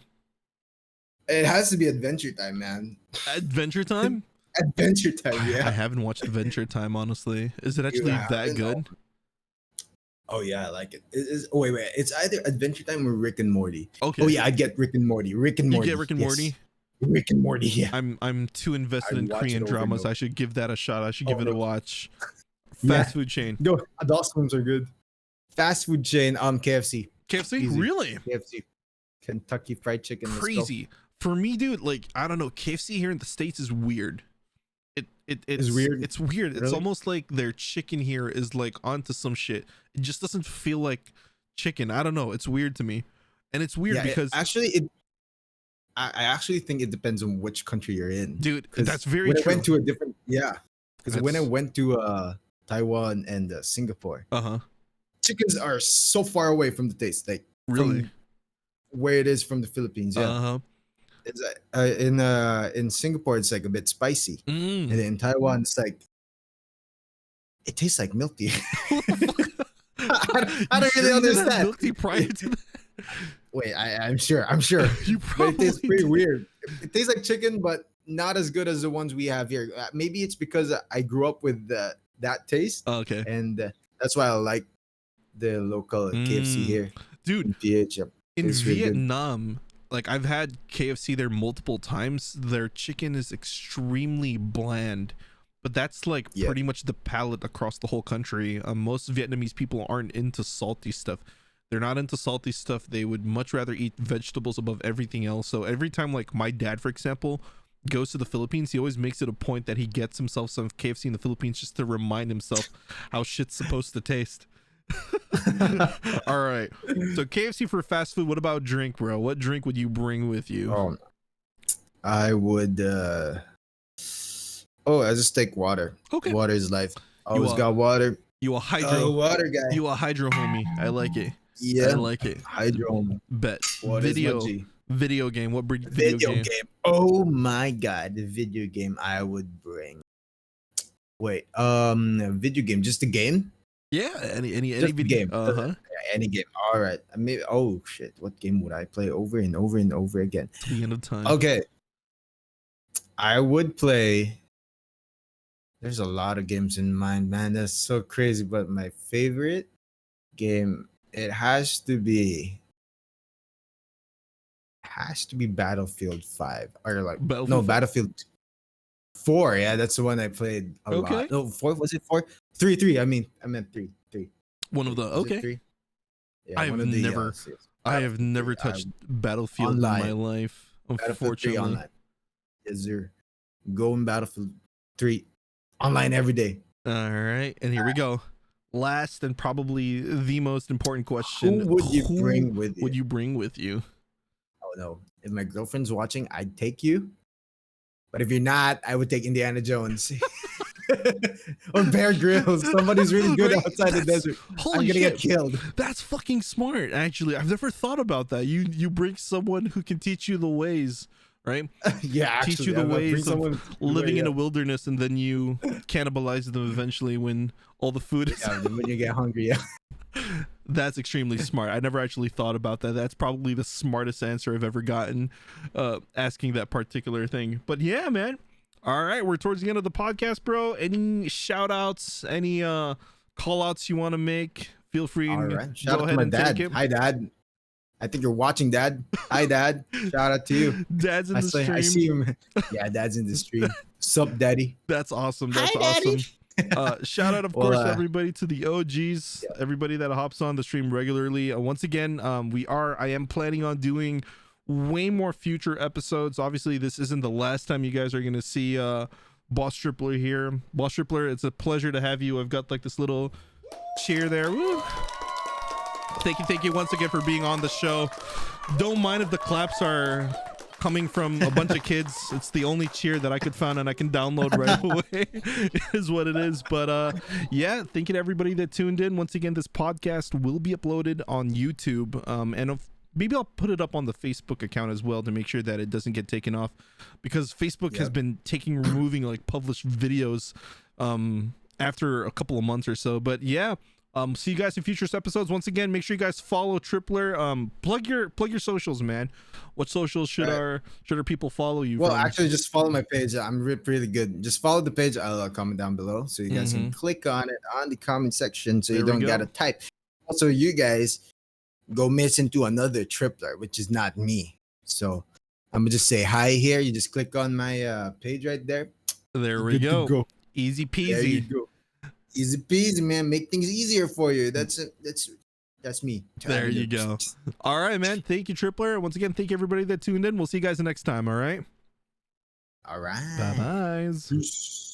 It has to be Adventure Time, man. Adventure Time? Adventure Time, yeah. I haven't watched Adventure Time, honestly. Is it actually that good? Oh yeah, I like it. Oh wait. It's either Adventure Time or Rick and Morty. Okay. Oh yeah, I'd get Rick and Morty. You get Rick and Morty? Rick and Morty, yeah. I'm too invested in Korean dramas. I should give that a shot. I should give it a watch. Fast food chain. No, adult swims are good. Fast food chain, KFC. KFC? Easy. Really? KFC. Kentucky Fried Chicken. Crazy. For me, dude, like, I don't know, KFC here in the States is weird. It's weird. It's weird. Really? It's almost like their chicken here is like onto some shit. It just doesn't feel like chicken. I don't know. It's weird to me. And it's weird because I actually think it depends on which country you're in. Dude, that's very true. I went to a different because when I went to Taiwan and Singapore, chickens are so far away from the taste. Like really where it is from the Philippines. Yeah. It's in Singapore it's like a bit spicy, and in Taiwan it's like it tastes like milk tea. I don't really understand. Milk tea prior to that? Wait, I'm sure. You probably but it tastes pretty weird. It tastes like chicken, but not as good as the ones we have here. Maybe it's because I grew up with that taste. Okay, and that's why I like the local KFC here, dude. In Vietnam. Like, I've had KFC there multiple times. Their chicken is extremely bland, but that's like pretty much the palate across the whole country. Most Vietnamese people aren't into salty stuff. They're not into salty stuff. They would much rather eat vegetables above everything else. So every time, like, my dad, for example, goes to the Philippines, he always makes it a point that he gets himself some KFC in the Philippines just to remind himself how shit's supposed to taste. All right, so KFC for fast food. What about drink, bro? What drink would you bring with you? I would I just take water. Okay, water is life. Always got water. You a hydro water guy. You a hydro homie. I like it. Yeah, I like it. Hydro homie. Bet. Video game. What video game? Oh my God, the video game I would bring. Wait, video game, just a game? Yeah, any video game. Any game. All right. Maybe. Oh shit! What game would I play over and over and over again? To the end of time. Okay. I would play. There's a lot of games in mind, man. That's so crazy. But my favorite game, it has to be Battlefield 5 or like Battlefield 4. Yeah, that's the one I played a lot. No, 4, was it 4? 3. I meant 3. One of the three? Yeah, I have never touched Battlefield in my life. Unfortunately, online. Yes, sir. Going Battlefield 3 online every day. All right, and here we go. Last and probably the most important question: Who would you bring with you? Oh no! If my girlfriend's watching, I'd take you. But if you're not, I would take Indiana Jones. Or Bear Grylls. Somebody's really good outside the desert. I'm gonna get killed. That's fucking smart. Actually, I've never thought about that. You bring someone who can teach you the ways, right? Yeah, teach you the ways of living in a wilderness, and then you cannibalize them eventually when all the food is. Yeah, when you get hungry. Yeah. That's extremely smart. I never actually thought about that. That's probably the smartest answer I've ever gotten, asking that particular thing. But yeah, man. All right, we're towards the end of the podcast, bro. Any shout outs, any call outs you want to make? Feel free. All and right. Shout go out to ahead my and dad. take it. Hi, Dad. I think you're watching, Dad. Hi, Dad. Shout out to you. Dad's in the stream. I see him. Yeah, Dad's in the stream. Sup, Daddy? That's awesome. That's Hi, awesome. Shout out, of course, everybody to the OGs, everybody that hops on the stream regularly. Once again, I am planning on doing way more future episodes. Obviously, this isn't the last time you guys are going to see Boss Trippler here. Boss Trippler, it's a pleasure to have you. I've got like this little cheer there. Woo. Thank you once again for being on the show. Don't mind if the claps are coming from a bunch of kids. It's the only cheer that I could find and I can download right away. It is what it is. But yeah, thank you to everybody that tuned in. Once again, this podcast will be uploaded on YouTube, and maybe I'll put it up on the Facebook account as well to make sure that it doesn't get taken off, because Facebook has been removing like published videos after a couple of months or so. But yeah, see you guys in future episodes. Once again, make sure you guys follow Trippler. Plug your socials, man. What socials should our people follow you? Well, actually, just follow my page. I'm really good. Just follow the page. I'll comment down below so you guys can click on it on the comment section so you don't gotta type. Also, you guys go missing to another Trippler, which is not me. So I'm gonna just say hi here. You just click on my page right there. There we go. Easy peasy. There you go. Easy peasy, man. Make things easier for you. That's me. There you go. All right, man. Thank you, Trippler. Once again, thank you everybody that tuned in. We'll see you guys next time. All right. All right. Bye bye. Peace.